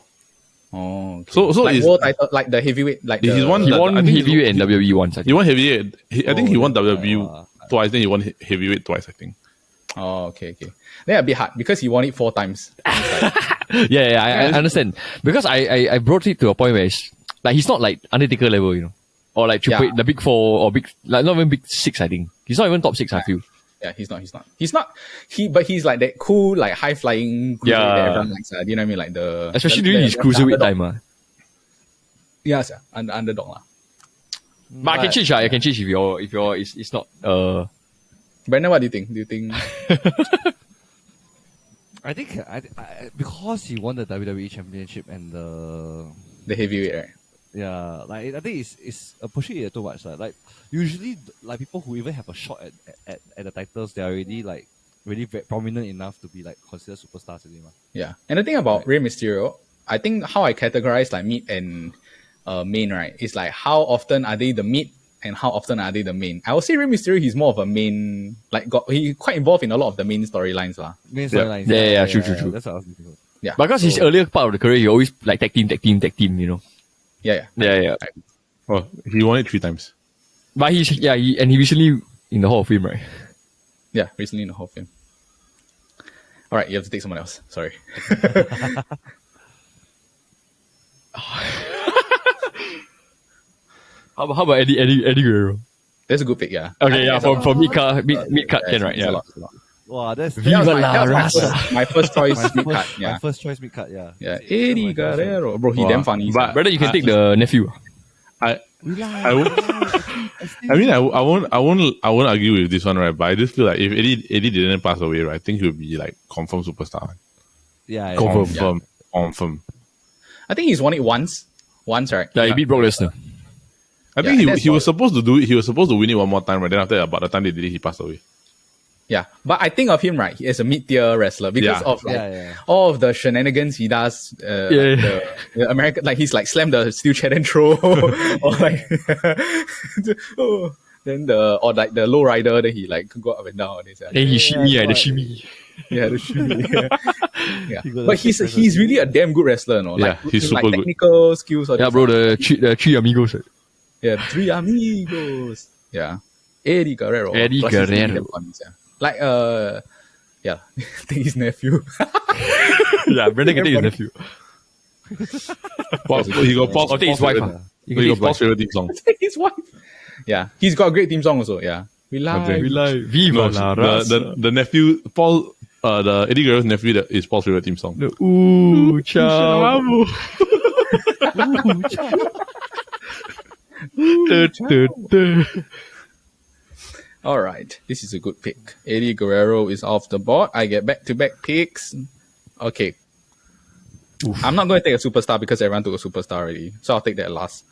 Oh, okay. So like world title, like the heavyweight, like he won heavyweight and WWE once. He won heavyweight. I think he won WWE twice. Then he won heavyweight twice, I think. Oh, okay. Then a bit hard because he won it 4 times. I understand because I brought it to a point where it's, like he's not like Undertaker level, you know, or like Triple H, the big 4 or big like not even big 6. I think he's not even top 6. I feel. Yeah, he's not. But he's like that cool, like high flying. That everyone likes. Do you know what I mean? Like especially during his cruiserweight time. Yeah, sir. Underdog lah. But I can change. I can change if you're it's not. Brandon, what do you think? Do you think? I think because he won the WWE Championship and the heavyweight, right? Yeah, like I think it's pushing it too much. Like usually, like people who even have a shot at the titles, they are already like really very prominent enough to be like considered superstars anymore. Yeah, and the thing about Rey Mysterio, I think how I categorize like mid and main, right? Is like how often are they the mid and how often are they the main? I would say Rey Mysterio, he's more of a main, like he quite involved in a lot of the main storylines lah. Main storylines. Yeah, true. That's what I was thinking about. Yeah, because his earlier part of the career, he always like tag team, you know. Yeah. Oh, he won it 3 times. But he recently in the Hall of Fame, right? Yeah, recently in the Hall of Fame. All right, you have to take someone else. Sorry. How about Eddie Guerrero? That's a good pick, yeah. Okay, yeah, from mid cut can, right? Yeah. Wow, that's Viva la raza. My first choice mid cut. Yeah. My first choice mid cut. Yeah. Yeah, Eddie Guerrero, bro. He damn funny. But brother, you can take the nephew. I won't argue with this one, right? But I just feel like if Eddie didn't pass away, right, I think he would be like confirmed superstar. Yeah. Confirm. I think he's won it once, right? Yeah, he beat Brock Lesnar. I think he was supposed to do it. He was supposed to win it one more time, right? Then after that, about the time they did it, he passed away. Yeah, but I think of him, right, as a mid-tier wrestler because of all of the shenanigans he does. The American, like he's like slam the steel chair and throw, or like, then the low rider, then he like go up and down. Then he shimmy, the shimmy. Yeah, the shimmy. Yeah. But he's really a damn good wrestler, no? Like, he's super like, good. Technical skills. Yeah, bro, the three amigos. Right? Yeah, 3 amigos. Yeah, Eddie Guerrero. Like, yeah, I think his nephew. Yeah, Brendan can take his nephew. He got Paul's his wife. He got Paul's favorite theme song. His wife. Yeah, he's got a great theme song also. Yeah, we lie. Viva la raza. The nephew, Paul, the Eddie Guerrero's nephew, that is Paul's favorite theme song. Ooh, ciao. All right, this is a good pick. Eddie Guerrero is off the board. I get back-to-back picks. Okay. I'm not going to take a superstar because everyone took a superstar already. So I'll take that last.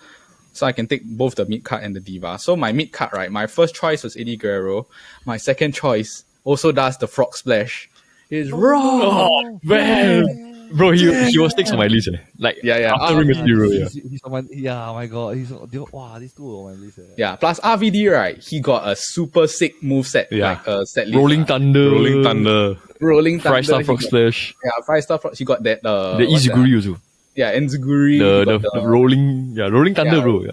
So I can take both the mid-card and the diva. So my mid-card, right, my first choice was Eddie Guerrero. My second choice also does the frog splash. It's wrong. Oh, man. Bro, he was next on my list. Like, after Rey Mysterio, He's on my, oh my god, these two are on my list. Yeah, plus RVD, right, he got a super sick moveset. Like a set list. Rolling Thunder. Five-star frog splash. Yeah, 5-star frog. He got that. The Izuguri also. Yeah, Enziguri. The rolling thunder, bro. Yeah.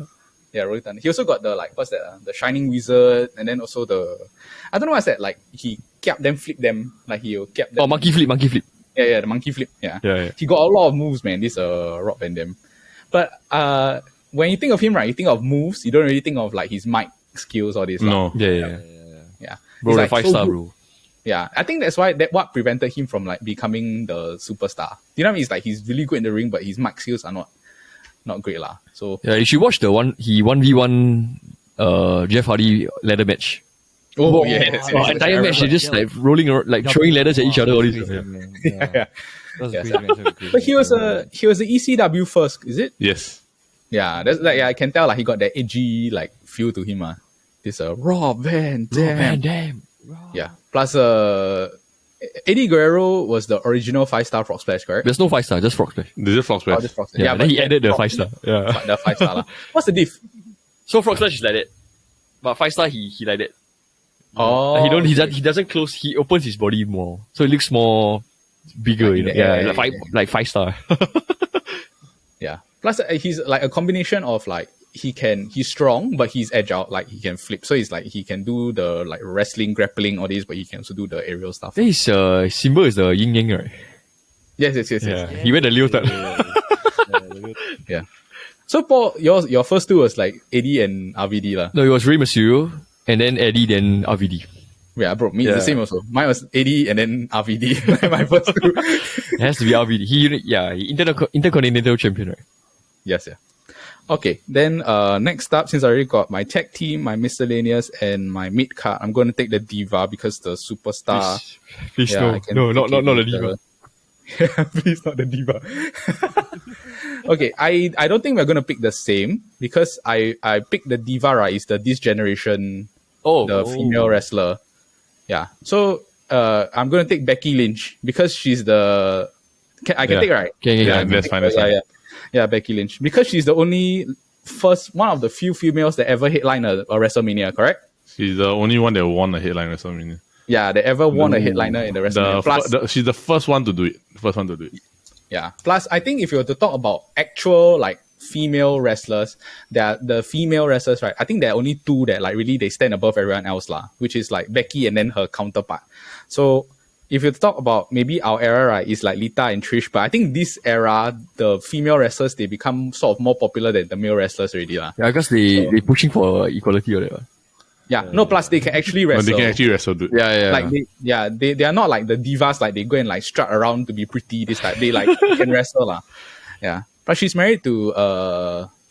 Yeah, Rolling Thunder. He also got the like, what's that? The Shining Wizard, and then also I don't know what's that. Like he kept them, flip them. Like he'll kept them. Oh, monkey flip. Yeah, the monkey flip. Yeah. Yeah. He got a lot of moves, man. This Rob Van Dam. But when you think of him, right, you think of moves. You don't really think of like his mic skills or this. No. Yeah. Bro, He's, the like, 5-star, good. bro. Yeah, I think that's why what prevented him from like becoming the superstar. You know what I mean? It's like he's really good in the ring, but his mic skills are not great lah. So Yeah, you should watch the 1v1 Jeff Hardy ladder match. Entire match, they're just like rolling around, like throwing ladders at each other. All this. yeah. That was Yes, great, man. That was great. But he was the ECW first, is it? Yes. Yeah, that's like I can tell like he got that edgy like feel to him. This Rob Van Dam. Damn. Yeah. Plus Eddie Guerrero was the original 5-star Frog Splash, correct? There's no 5-star, just Frog Splash. They just Frog Splash. Oh, just Frog Splash. Yeah, then but he added the Frog 5-star. Yeah. But the 5-star lah. What's the diff? So Frog Splash is like that, but 5-star he like that. Oh, He doesn't close. He opens his body more, so it looks more bigger. Like You know? in the air, Like 5-star. Yeah. Plus, he's like a combination of like he's strong, but he's agile. Like he can flip, so he's like he can do the like wrestling, grappling, all this, but he can also do the aerial stuff. Then his symbol is the yin yang, right? Yes. Yeah. He wear the leotard. Yeah. So Paul, your first two was like Eddie and RVD lah. No, it was Rey Mysterio, and then Eddie, then RVD. Yeah, bro, me the same also. Mine was Eddie and then RVD. Like my first two. It has to be RVD. He intercontinental champion, right? Yes, yeah. Okay, then next up, since I already got my tag team, my miscellaneous, and my mid card, I'm going to take the Diva because the superstar. Please I can not take the it Diva. Please, not the Diva. Okay, I don't think we're going to pick the same because I picked the Diva, right? It's this generation, the female wrestler. Yeah, so I'm going to take Becky Lynch because she's the. I can take it, right? Yeah, that's fine. That's fine. Yeah, Becky Lynch. Because she's the only one of the few females that ever headlined a WrestleMania, correct? She's the only one that won a headline WrestleMania. Yeah, they ever won a headliner in the WrestleMania. Plus, she's the first one to do it. yeah. Plus, I think if you were to talk about actual like female wrestlers, the female wrestlers, right? I think there are only two that like really they stand above everyone else lah, which is like Becky and then her counterpart. So if you talk about maybe our era, right, is like Lita and Trish, but I think this era, the female wrestlers, they become sort of more popular than the male wrestlers already lah. Yeah, because they pushing for equality or whatever. Yeah, no, plus they can actually wrestle. They can actually wrestle, dude. Yeah. Like they are not like the divas, like they go and like strut around to be pretty, this type. They like can wrestle lah. Yeah. But she's married to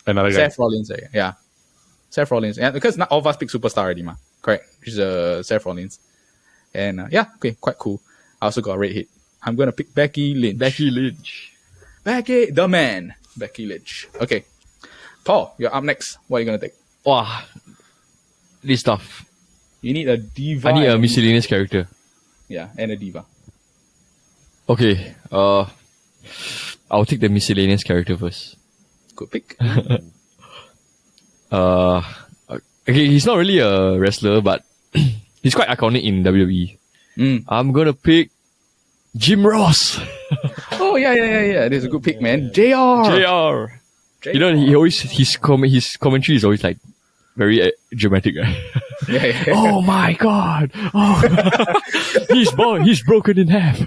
Another guy. Seth Rollins. Yeah. Seth Rollins. Yeah, because not all of us pick superstar already, ma. Correct. She's Seth Rollins. And yeah, okay, quite cool. I also got a red hit. I'm gonna pick Becky Lynch. Becky, the man. Becky Lynch. Okay. Paul, you're up next. What are you gonna take? Wow, this stuff. You need a diva. I need a miscellaneous character. Yeah, and a diva. Okay. I'll take the miscellaneous character first. Good pick. Okay, he's not really a wrestler, but he's quite iconic in WWE. I'm gonna pick Jim Ross. Oh yeah. There's a good pick, man. JR. You know, he always his commentary is always like very dramatic, right? Yeah. Oh my God! Oh, he's broken in half.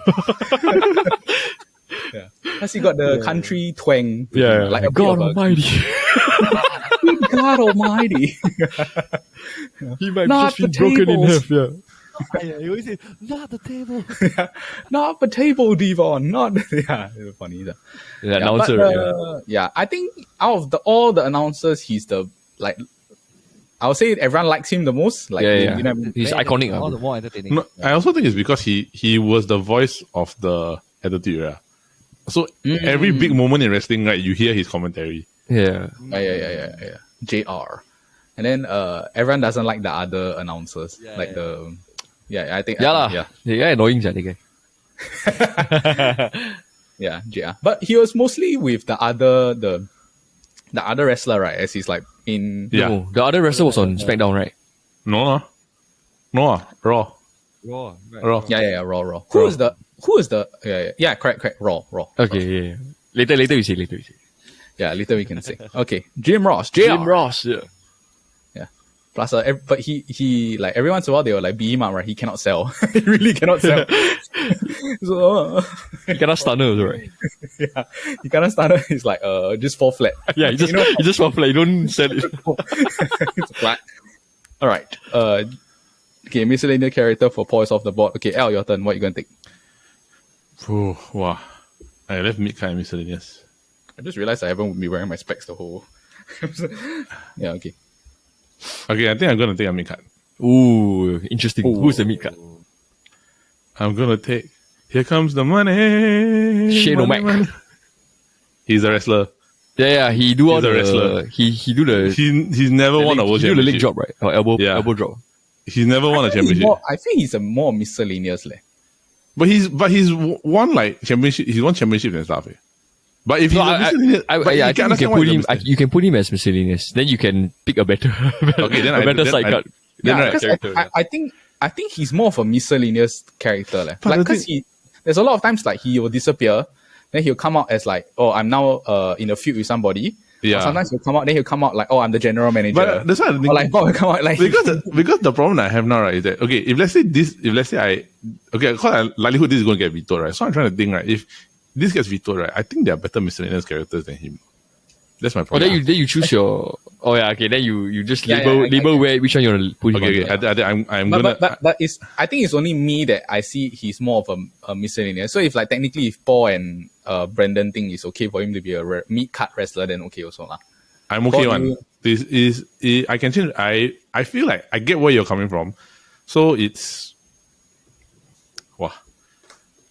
Yeah. Plus he got the country twang. Yeah, like a God Almighty. God Almighty. He might Not just be the broken in tables. half. Yeah. You always say, not the table. Not the table, Devon. Not yeah. It's funny. The announcer. Yeah, I think out of all the announcers, he's the like. I would say everyone likes him the most. Like, Yeah. You know what I mean? He's iconic. All the more entertaining. No, I also think it's because he was the voice of the Attitude Era. So every big moment in wrestling, right, you hear his commentary. Yeah. Yeah. JR. And then everyone doesn't like the other announcers. I think. Yeah. The guy annoying, the guy. Yeah, JR. But he was mostly with the other wrestler, right? As he's like in. Yeah. No, the other wrestler was on SmackDown, right? No, Raw. Raw. Yeah, Raw. Who is the? Yeah, correct. Raw. Okay, yeah. Later you say. Yeah, later we can say. Okay, Jim Ross. Jim Ross, yeah. Yeah. Plus, but he like every once in a while they will like beat him up, right? He cannot sell. He really cannot sell. So, He cannot stunner also, right? yeah, he cannot start. He's like just fall flat. Yeah, he just fall flat. You don't sell it. It's flat. All right. Okay, miscellaneous character for Paul is off the board. Okay, Al, your turn. What you gonna take? Oh, wow. I left mid-card and miscellaneous. I just realized I haven't been wearing my specs the whole. Yeah. Okay. Okay, I think I'm gonna take a mid-card. Ooh, interesting. Ooh. Who's the mid card? I'm gonna take. Here comes the money. Shane money, O'Mac. money. He's a wrestler. Yeah, he do all He's a the wrestler. he do the He's never won a world he do the leg championship. drop, right? Or elbow drop. He's never won a championship. I think he's a more miscellaneous. But he's won like championship. He's won championships and stuff. But if he's No, a miscellaneous, I but think you understand can why put he's a him. miscellaneous. You can put him as miscellaneous. Then you can pick a better, Okay, then a better side card. Then Yeah, right, because character, I think he's more of a miscellaneous character. But Like, the because there's a lot of times like he will disappear, then he'll come out as like, oh, I'm now in a feud with somebody. Yeah. Or sometimes he'll come out like, oh, I'm the general manager. But that's why I think. Or like Bob will come out like because the problem I have now, right, is that okay, if let's say likelihood this is going to get vetoed, right? So I'm trying to think, right, if this gets vetoed, right, I think there are better miscellaneous characters than him. That's my Oh, problem. then you choose your. Oh yeah, okay. Then you just Yeah, label which one you want to put him okay, on. I'm gonna. but I think it's only me that I see he's more of a miscellaneous. So if like technically if Paul and Brandon think it's okay for him to be a mid-card wrestler, then okay also lah. I'm okay Paul, one. This is I can change. I feel like I get where you're coming from. So it's wow.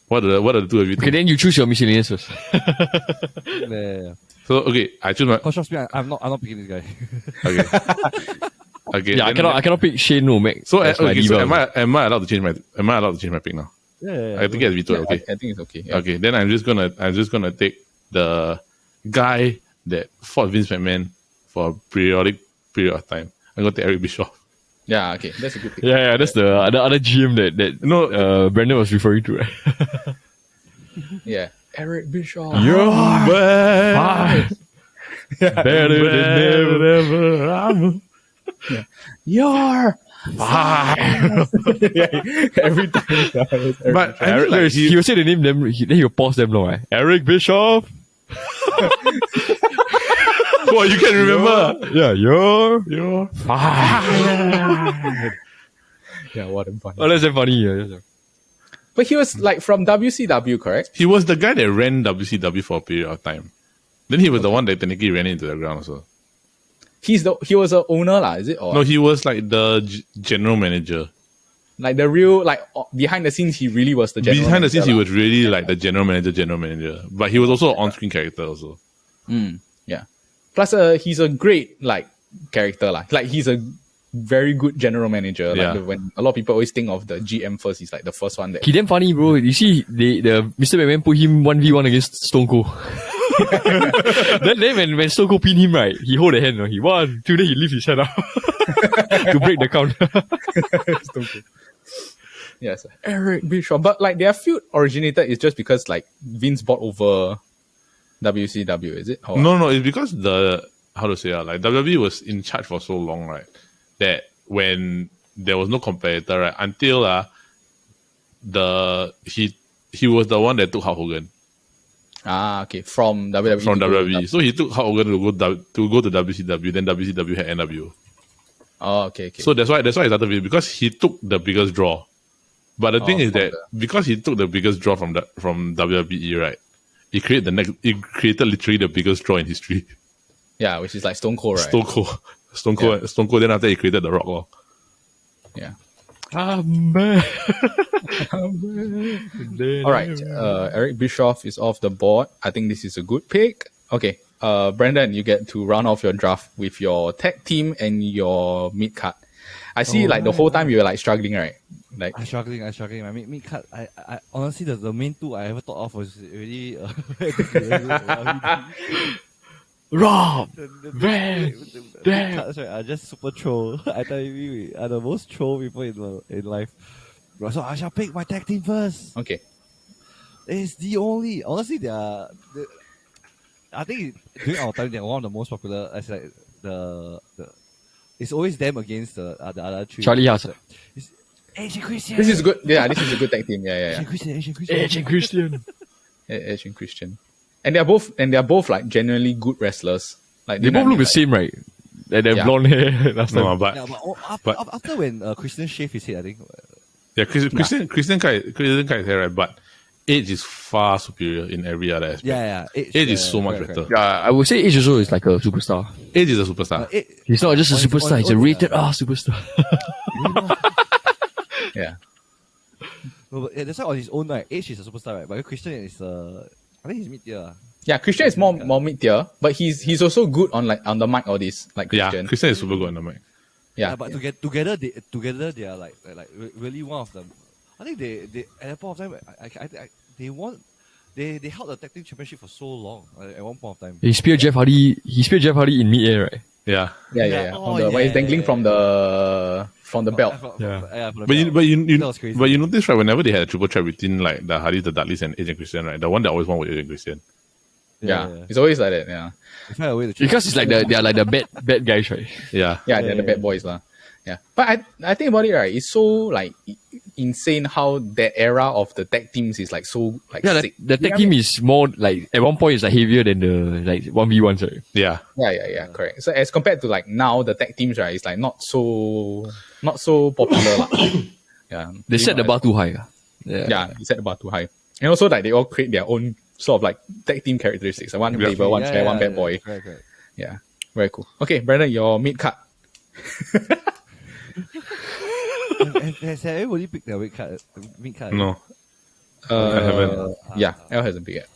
What are the two of you Okay, think? then you choose your miscellaneous first. Yeah. So okay, I choose my Cause trust me, I'm not picking this guy. okay. Okay. Yeah, I then- cannot pick Shane O'Mac. So, as my okay, so diva. am I allowed to change my pick now? Yeah. I think it's vetoed. Yeah, Okay. I think it's okay. Yeah. Okay, then I'm just gonna take the guy that fought Vince McMahon for a period of time. I'm gonna take Eric Bischoff. Yeah, okay. That's a good pick. Yeah, that's the other GM that No, Brandon was referring to, right? Yeah. Eric Bischoff. You're But better than ever. ever. You're Fine. every time. But I mean, like, He will say the name, then he'll pause them long. Eric Bischoff. what you can remember? Yeah, You're Yeah, what a fun. Oh, that's so funny. Yeah. But he was like from WCW, correct? He was the guy that ran WCW for a period of time. Then he was the one that technically ran into the ground also. He was a owner lah, is it? Or No, he was like the general manager. like the real behind the scenes he really was the general Behind the scenes, he manager was really like the general manager. But he was also an on-screen character also. lah. Yeah. Plus he's a great like character lah. Like he's a very good general manager. Like Yeah. when a lot of people always think of the GM first, he's like the first one that He damn funny, bro. You see, the Mr. McMahon put him 1v1 against Stone Cold. then when Stone Cold pin him, right, he hold the hand. He 1, 2, then he lift his hand up to break the count. Yes, Eric Bischoff. But like their feud originated is just because like Vince bought over WCW, is it? Or No, it's because how to say like WWE was in charge for so long, right? That when there was no competitor, right, until he was the one that took Hulk Hogan okay, from WWE. from to go to WWE. So he took Hulk Hogan to go to WCW. Then WCW had NWO. Oh, okay. So that's why it started with, because he took the biggest draw. But the thing is from that because he took the biggest draw from WWE, right, it created literally the biggest draw in history. Yeah, which is like Stone Cold, right? Stone Cold. Then after he created the Rock, lor. Yeah. Man. All right. Eric Bischoff is off the board. I think this is a good pick. Okay. Brandon, you get to round off your draft with your tag team and your mid card. I see, like the whole time you were like struggling, right? Like I'm struggling. I mean, me cut. I honestly, the main two I ever thought of was really. Rob! Van cuts, right, are just super troll. I tell you, we are the most troll people in life. So I shall pick my tag team first. okay. It's the only. Honestly, I think during our time, they're one of the most popular. As like the it's always them against the other three. Charlie Haas. It's Edge and Christian. This is good. Yeah, this is a good tag team. Yeah, Edge and Christian. Edge and Christian. Edge and Christian. Edge and Christian, and they're both like genuinely good wrestlers. Like They both look the same, right? Like their Yeah. blonde hair last time. No, but Yeah, but after when Christian shaved his head, I think. yeah, Christian Kai is here, right? But Edge is far superior in every other aspect. Yeah. Edge is so much better. Yeah, I would say Edge also is like a superstar. Edge is a superstar. He's not just a superstar, he's a rated R superstar. Yeah. No, but that's why on his own, right? Edge is a superstar, right? But Christian is I think he's mid-tier. Yeah, Christian is more mid tier, but he's also good on the mic or this like Yeah, Christian. Christian is super good on the mic. Yeah, But together they are like really one of them. I think they at that point of time they won. They held the tag team championship for so long at one point of time. He speared Jeff Hardy in mid-air, right? Yeah. yeah. When he's dangling from the belt. But you That was crazy. but you notice, right, whenever they had a triple threat between like the Hardys, the Dudleys, and Edge and Christian, right, the one that always won was Edge and Christian. Yeah, it's always like that. Yeah, They find a way to Because it's like they are like the bad guys, right? Yeah. they're the bad boys lah. Yeah, but I think about it, right, it's so like insane how that era of the tag teams is like so like Yeah, sick. the tag team is more like at one point it's like heavier than the like 1v1s, right? Yeah. Yeah, correct. So as compared to like now the tag teams, right, it's like not so popular lah. Yeah, They set the bar too high. Yeah, you set the bar too high, and also like they all create their own sort of like tag team characteristics. Like one flavor, one chair, one bad boy. Correct. Yeah, very cool. Okay, Brandon, your mid cut. Has everybody picked their mid card? No. I haven't. Yeah, L hasn't picked yet.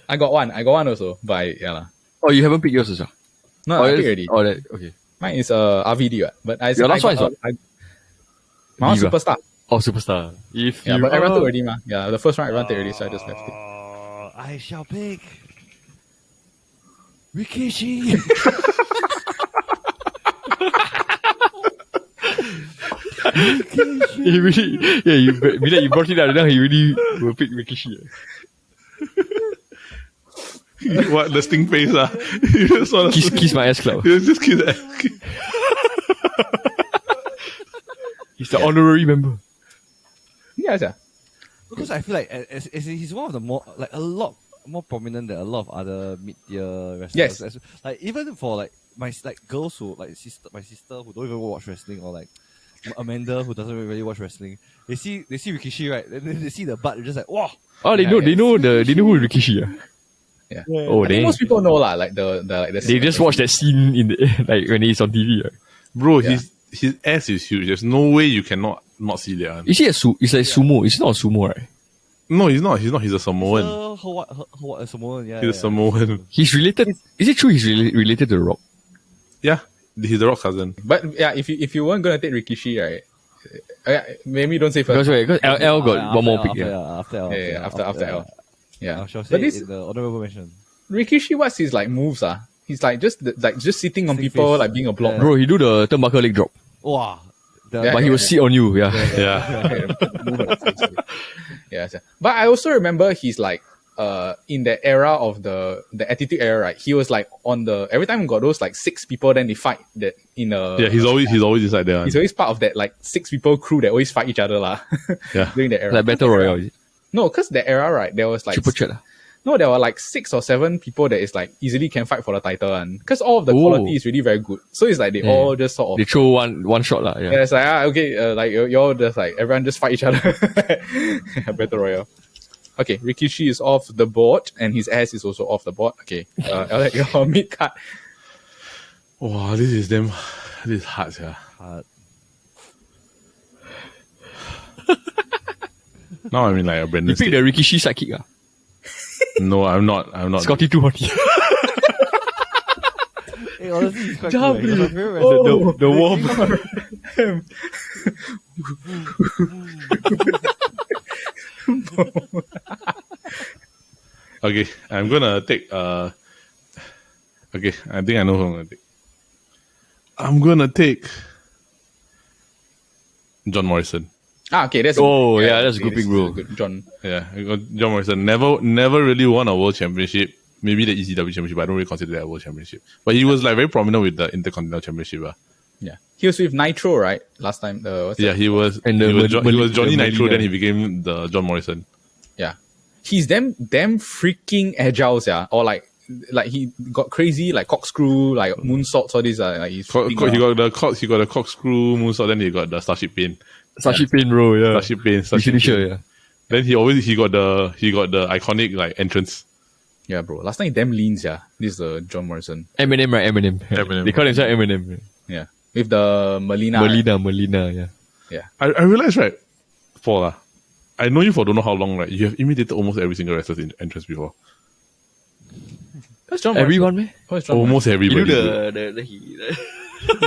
I got one also, but yeah lah. Oh, you haven't picked yours as well? No, I picked already. Oh, okay. Mine is RVD, right? But Your last one is what? My one Viva. superstar. Oh, superstar. If Yeah, you but everyone took already, ma. Yeah, the first round everyone took already, so I just left it. I shall pick Rikishi. he really, yeah, you brought it out, now he really will pick Rikishi. What, the sting face? You just want to Kiss my ass club. You just kiss that. He's the honorary member. Yeah. Because I feel like as he's one of the more like a lot more prominent than a lot of other mid-tier wrestlers. Yes. Like even for like my like girls who like my sister who don't even watch wrestling, or like Amanda who doesn't really watch wrestling, they see Rikishi, right? Then they see the butt, they're just like, wow. Oh, they know who Rikishi. Yeah. Oh, I think they most people know lah, like the they just watch that scene in the like when he's on TV. Right? Bro, his ass is huge. There's no way you cannot not see that. Is he it's like sumo? It's not a sumo, right? No, he's not. He's a Samoan. What a Samoan, yeah. He's a Samoan. He's related. Is it true he's related to The Rock? Yeah. He's the Rock cousin. But yeah, if you weren't gonna take Rikishi, right? Maybe don't say first. Because L got one more pick. After L. After L. Yeah. I shall say But this in the honorable mention. Rikishi, what's his like moves? He's like just sitting on Sitting people, face. like being a block. Bro, he do the turnbuckle leg drop. Wow. But he will sit on you, yeah. Yeah. Yeah. But I also remember he's like in the era of the Attitude Era, right? He was like on the every time got those like 6 people, then they fight that in a Yeah, he's always inside there. he's always part of that like 6 people crew that always fight each other lah. Yeah. During the era. Like Battle Royale, is it? No, because the era, right, there was like Triple threat. no, there were like 6 or 7 people that is like easily can fight for the title, and because all of the Ooh. quality is really very good. So it's like they all just sort They of throw one shot, lah. yeah, Yeah. it's like okay, like you all just like everyone just fight each other. Battle Royale. Okay, Rikishi is off the board, and his ass is also off the board. Okay, I'll let your mid card. Wow, this is hard, yeah. Hard. Now I'm in like a Brandon You pick state. the Rikishi sidekick, ah. No, I'm not. Scotty 240. Hey, honestly, he's quite Jump, cool. He's my favorite wrestler. The warm. Okay, I'm gonna take okay, I think I know who I'm gonna take. I'm gonna take John Morrison. Okay, that's that's a good pick, bro. Good. John. Yeah, I got John Morrison. Never really won a world championship. Maybe the ECW championship. I don't really consider that a world championship. But he was like very prominent with the Intercontinental Championship. Yeah, he was with Nitro, right? Last time. He was. And he was Johnny Nitro. Melina. Then he became the John Morrison. Yeah, he's damn freaking agile, yeah. Or like he got crazy like corkscrew, like moonsaults, all these. Like he's He got the corkscrew moonsault. Then he got the Starship Pain. Starship Pain, bro. Yeah. Starship Pain. Finisher, yeah. Then he got the iconic like entrance. Yeah, bro. Last time he damn leans, yeah. This is John Morrison. Eminem, right? Eminem. They call himself Eminem. Yeah, with the Melina. Melina, yeah. Yeah. I realized, right, Paul, I know you for don't know how long, right? You have imitated almost every single wrestler's entrance before. That's John Morrison. Everyone, man. What's John Almost everybody. You know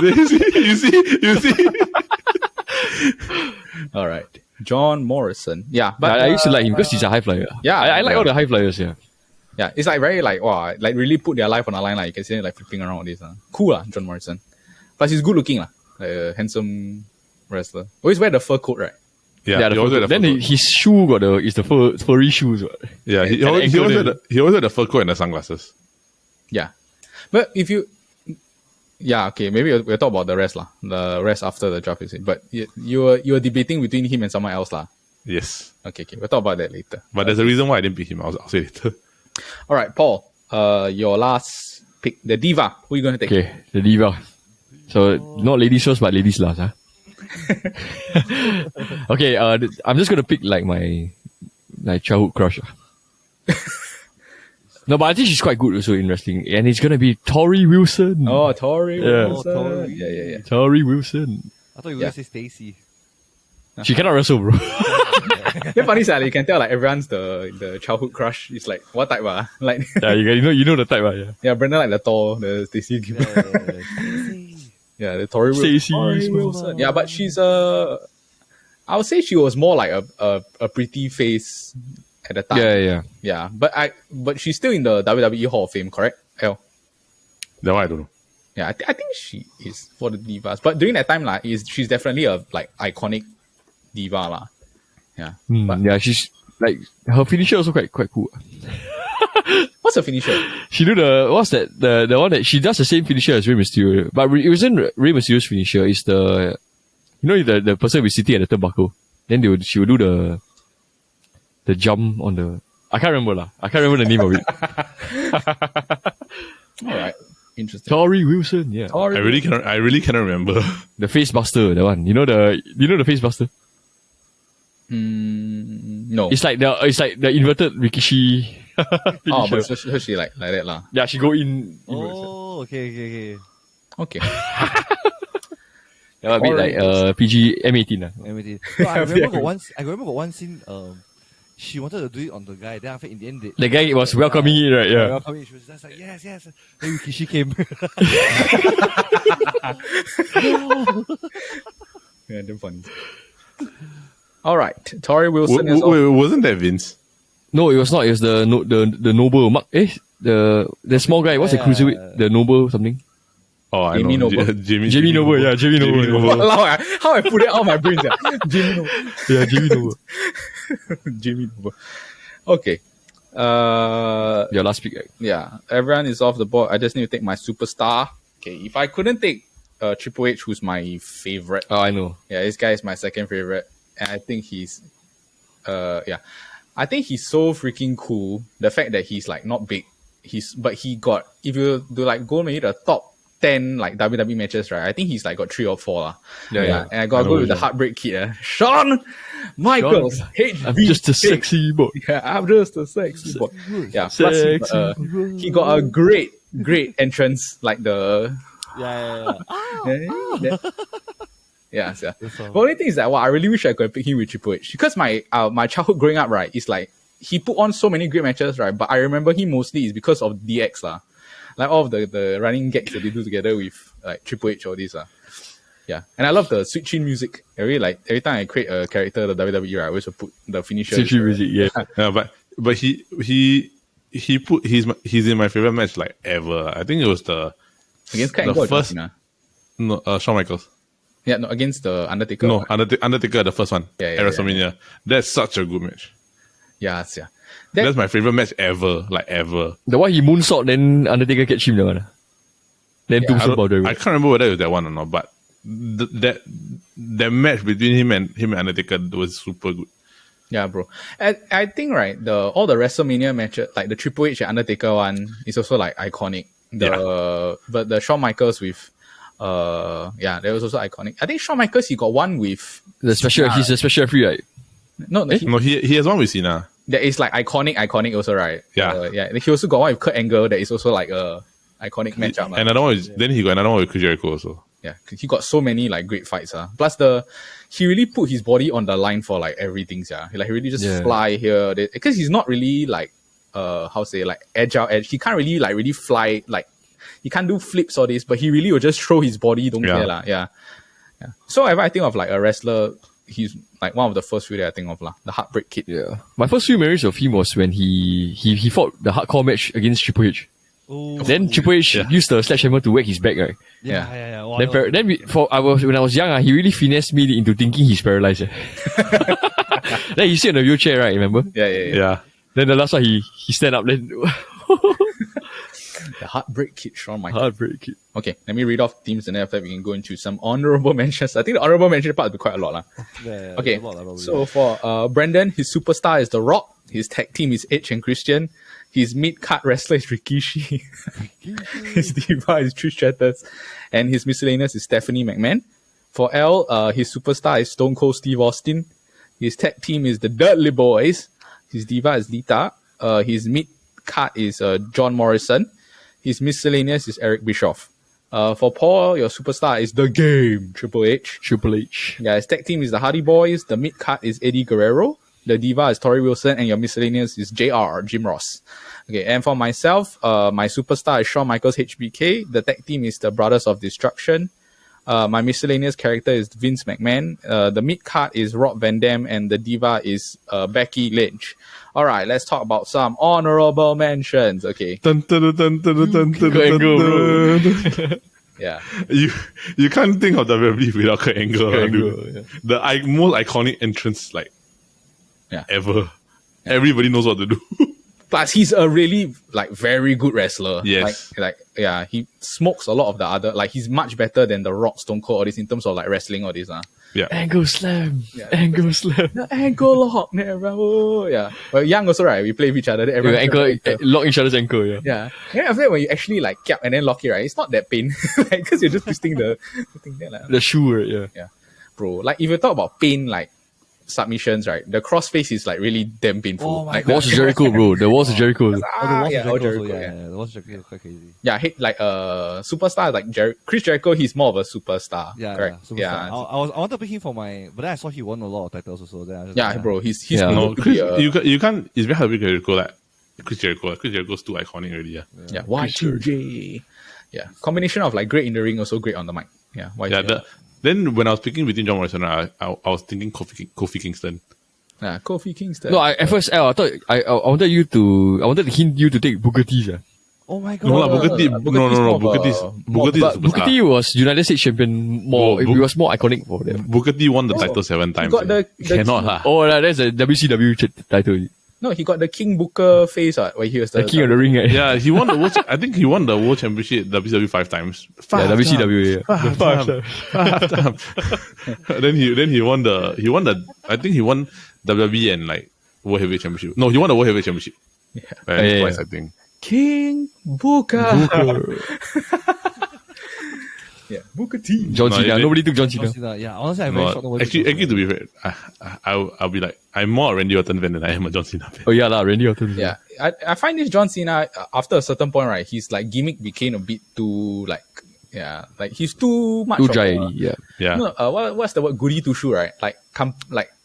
you see. All right. John Morrison. Yeah, but I used to like him because he's a high flyer. Yeah, I like all the high flyers, yeah. Yeah, it's like very like wow, like really put their life on the line. Like you can see them like flipping around all this. Cool, John Morrison. Plus he's good looking, like a handsome wrestler. Always wear the fur coat, right? Yeah, the he always fur had coat. the Then fur coat. his shoe got the furry shoes. Right? Yeah, he And always had the fur coat and the sunglasses. Yeah, but if you, yeah, okay, maybe we'll talk about the rest lah. The rest after the draft, is it? But you were debating between him and someone else lah. Yes, Okay, we'll talk about that later. but there's a reason why I didn't pick him. I'll say later. All right, Paul. Your last pick, the Diva. Who are you gonna take? Okay, the Diva. So not ladies first, but ladies last, huh? Okay, I'm just gonna pick like my childhood crush. No, but I think she's quite good also in wrestling, and it's gonna be Tori Wilson. Oh, Tori Yeah. Wilson. Tori. Yeah. Tori Wilson. I thought you were Yeah. going to say Stacy. She cannot wrestle, bro. Yeah, funny side, you can tell like everyone's the childhood crush. It's like what type like Yeah, you know the type, yeah. yeah, Brandon like the tall, the Stacey Gibbons. Stacy. Yeah, the Tori Stacey Wilson. Yeah, but she's I would say she was more like a pretty face at the time. Yeah. Yeah, but she's still in the WWE Hall of Fame, correct? L. That one I don't know. Yeah, I think she is for the divas. But during that time, she's definitely a like iconic diva, lah. Yeah. But Yeah, she's like her finisher also quite cool. what's her finisher? She do the one that she does the same finisher as Rey Mysterio, but it wasn't Rey Mysterio's finisher. It's the the person will be sitting at the turnbuckle. Then she will do the jump on the. I can't remember lah. I can't remember the name of it. All right, interesting. Tori Wilson, yeah. Tori I really cannot remember. The face buster, the one. You know the face buster? No. It's like the inverted Rikishi. Oh, finisher. but she like that lah. Yeah, she go in. Oh, okay. Okay. That would be like PG M18 lah. Everything. No, I remember got one scene. She wanted to do it on the guy. Then after in the end, The guy was welcoming it, right? Yeah. welcoming. She was just like yes. Then Rikishi came. Yeah, damn funny. All right, Tori Wilson is Wait, wasn't that Vince? No, it was not. It was the noble. The small guy. What's the cruiserweight? The noble something. Oh, I Jamie know. Noble. Jamie Noble. Yeah, Jamie Noble. Walao, how I put it out of my brain? Jamie Noble. Yeah, Jamie Noble. Jimmy Noble. Okay. Your last pick, right? Yeah, everyone is off the board. I just need to take my superstar. Okay, if I couldn't take Triple H, who's my favorite. Oh, I know. Yeah, this guy is my second favorite, and I think he's, I think he's so freaking cool. The fact that he's like not big, but he got, if you do like go maybe the top 10 like WWE matches, right? I think he's like got 3 or 4 lah. Yeah. And I gotta go with the Heartbreak Kid, Shawn Michaels. HBK. I'm just a sexy boy. Yeah, I'm just a sexy boy. Yeah, Sexy plus he got a great entrance, like the yeah. The only thing is that I really wish I could pick him with Triple H, because my childhood growing up, right, is like he put on so many great matches, right? But I remember him mostly is because of DX lah, like all of the running gags that they do together with like Triple H or this . Yeah, and I love the Sweet Chin music. Every time I create a character, the WWE, right, I always put the finisher. Sweet Chin music, yeah. Yeah, but he's in my favorite match like ever. I think it was Against Kat the and first. John Cena. No, Shawn Michaels. Yeah, no, against the Undertaker. No, Undertaker, the first one Yeah, at yeah, WrestleMania. yeah. That's such a good match. Yeah. That's my favorite match ever, like ever. The one he moonsault, then Undertaker catch him, the one. Then Yeah, tombstone powder. I can't remember whether it was that one or not, but that match between him and Undertaker was super good. Yeah, bro. I think right, all the WrestleMania matches, like the Triple H and Undertaker one, is also like iconic. But the Shawn Michaels with that was also iconic. I think Shawn Michaels, he got one with The special, Cena, he's a special referee, right? No, No, he has one with Cena. that is like iconic also, right? Yeah. He also got one with Kurt Angle that is also like a iconic matchup. And another one is then he got another one with Chris Jericho also. Yeah, he got so many like great fights. Plus he really put his body on the line for like everything. Yeah, he really just fly here because he's not really like like agile. He can't really like really fly, like he can't do flips or this, but he really will just throw his body. Don't care lah. Yeah. So if I think of like a wrestler, he's like one of the first few that I think of lah. The Heartbreak Kid. Yeah. My first few memories of him was when he fought the hardcore match against Triple H. Oh, Then Triple H used the sledgehammer to whack his back, right? yeah. Wow, When I was young, he really finessed me into thinking he's paralyzed. Then he sit in a wheelchair, right? Remember? Yeah. Then the last one, he stand up. Then The Heartbreak Kid, Shawn Michaels. Heartbreak Kid. Okay, let me read off teams and then after that we can go into some honorable mentions. I think the honorable mention part will be quite a lot. Yeah, Okay, a lot, probably. so for Brandon, his superstar is The Rock. His tag team is Edge and Christian. His mid-card wrestler is Rikishi. His diva is Trish Stratus. And his miscellaneous is Stephanie McMahon. For L, his superstar is Stone Cold Steve Austin. His tag team is the Dudley Boys. His diva is Lita. His mid-card is John Morrison. His miscellaneous is Eric Bischoff. For Paul, your superstar is The Game, Triple H. Triple H. Yeah, his tag team is the Hardy Boys. The mid-card is Eddie Guerrero. The diva is Tori Wilson. And your miscellaneous is JR, Jim Ross. Okay, and for myself, my superstar is Shawn Michaels HBK. The tag team is the Brothers of Destruction. My miscellaneous character is Vince McMahon. The mid-card is Rob Van Dam. And the diva is Becky Lynch. All right, let's talk about some honorable mentions. Okay. Dun, dun, dun, dun, dun, dun, dun, dun, dun. Yeah. You can't think of WWE without Kurt Angle. Dude. The most iconic entrance ever. Everybody knows what to do. Plus, he's a really like very good wrestler. Yes. He smokes a lot of the other. Like he's much better than the Rock, Stone Cold, all this in terms of like wrestling, all this. Yeah. Angle slam. Angle slam. The ankle lock, never. Yeah. Well, young also, right? We play with each other. Everyone Ankle, lock each other's ankle. Yeah. Yeah. And after that, when you actually like cap and then lock it, right? It's not that pain, like because you're just twisting the thing there, like. The shoe, right? Yeah. Bro, like if you talk about pain, like submissions, right? The crossface is like really damn painful. Oh my like, God. Walls of Jericho, bro. The Walls of Jericho. The Walls yeah, of Jericho Jericho, also, yeah. the Walls of Jericho is quite crazy. Yeah, like superstar like Chris Jericho, he's more of a superstar. Yeah, correct. superstar. Yeah, I wanted to pick him for my, but then I saw he won a lot of titles also. Then I just, yeah, bro. He's Yeah. No, going to be you can't. It's very hard to pick Jericho. Like Chris Jericho. Chris Jericho's too iconic already. yeah, Y2J. Yeah, combination of like great in the ring, also great on the mic. Yeah, Y2J. Then when I was picking between John Morrison, I was thinking Kofi Kingston. Yeah, Kofi Kingston. No, at first, I thought I wanted to hint you to take Booker T. oh my God. No, Booker T. Booker No, T's more Booker T. of Booker T. But Booker T was United States champion more. It was more iconic for them. Booker T won the title 7 times. got the Cannot lah. Oh, that's a WCW title. No, he got the King Booker face, where he was The king of the ring, right? Yeah, he won the world. I think he won the world championship WCW 5 times. Yeah, WCW. Yeah. Five times. Then he won the. I think he won WWE and like World Heavyweight Championship. No, he won the World Heavyweight Championship. Yeah. Twice, I think. King Booker. Yeah, Booker T. John No, Cena. it- Nobody took John Cena. John Cena. Yeah, honestly, I'm very shocked. No, nobody took actually, John to be fair, I'll be like, I'm more a Randy Orton fan than I am a John Cena fan. Oh yeah, Randy Orton. Yeah, I find this John Cena after a certain point, right? His like gimmick became a bit too like he's too much. Too of dry. a- already, Yeah. Yeah. No, what's the word? Goody two shoe, right? Like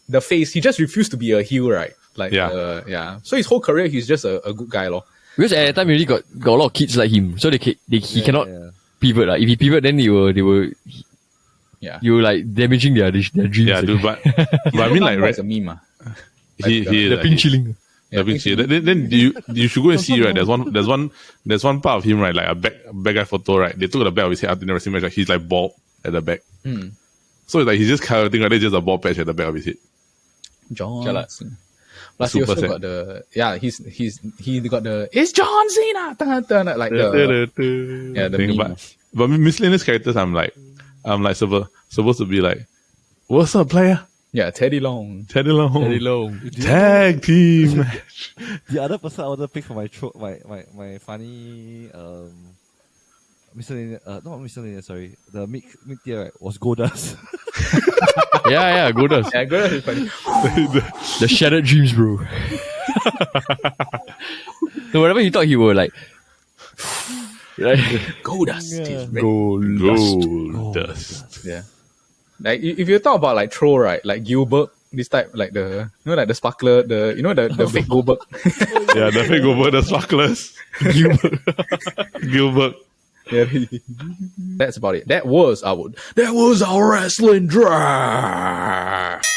the face. He just refused to be a heel, right? Like Yeah. So his whole career, he's just a good guy, lor. Because at that time, he already got a lot of kids like him, so he cannot Yeah. pivot. Like if he pivot, then they were Yeah. you were like damaging their dreams. Yeah, dude, but I mean, like, it's a meme. he the is pin chilling. The big shit. Then you should go and see, right? There's one part of him, right? Like a back guy photo, right? They took the back of his head out in the wrestling match. Like he's like bald at the back. So like he's just counting, right? There's just a ball patch at the back of his head. John Cena. Cena. Plus, he Super also sad. got the he got the it's John Cena like the the thing. meme. But miscellaneous characters, I'm like supposed to be like, what's up, player? Teddy Long. Teddy Long. Very low. Tag team. The other person I want to pick for my my funny miscellaneous not miscellaneous, sorry. The mid tier, right, was Goldust. Yeah, Godas. Yeah, good. It's funny. The shattered dreams, bro. So whatever he thought he would like. Goldust. Yeah. Gold dust. Yeah. Like if you talk about like troll, right? Like Gilbert, this type, like the like the sparkler, the fake Gilbert. Yeah, the fake over the sparklers. Gilbert. Yeah, that's about it. That was our wrestling draft.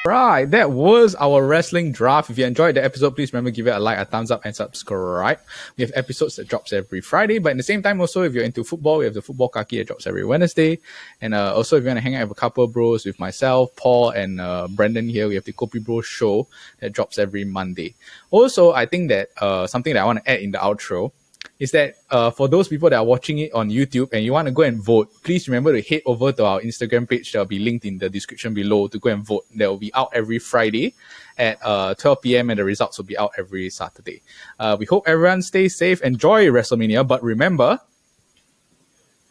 Right, that was our wrestling draft. If you enjoyed the episode, please remember give it a like, a thumbs up, and subscribe. We have episodes that drops every Friday, but at the same time, also if you're into football, we have the football kaki that drops every Wednesday. And also if you want to hang out with a couple of bros with myself, Paul, and Brendan here, we have the Kopi Bro show that drops every Monday. Also, I think that something that I want to add in the outro is that for those people that are watching it on YouTube and you want to go and vote, please remember to head over to our Instagram page that will be linked in the description below to go and vote. That will be out every Friday at 12 p.m. and the results will be out every Saturday. We hope everyone stays safe, enjoy WrestleMania, but remember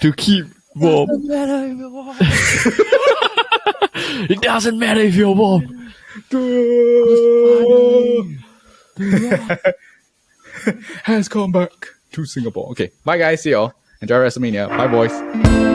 To keep warm. It doesn't matter if you're warm. has come back to Singapore. Okay, bye guys, see y'all. Enjoy WrestleMania. Bye boys.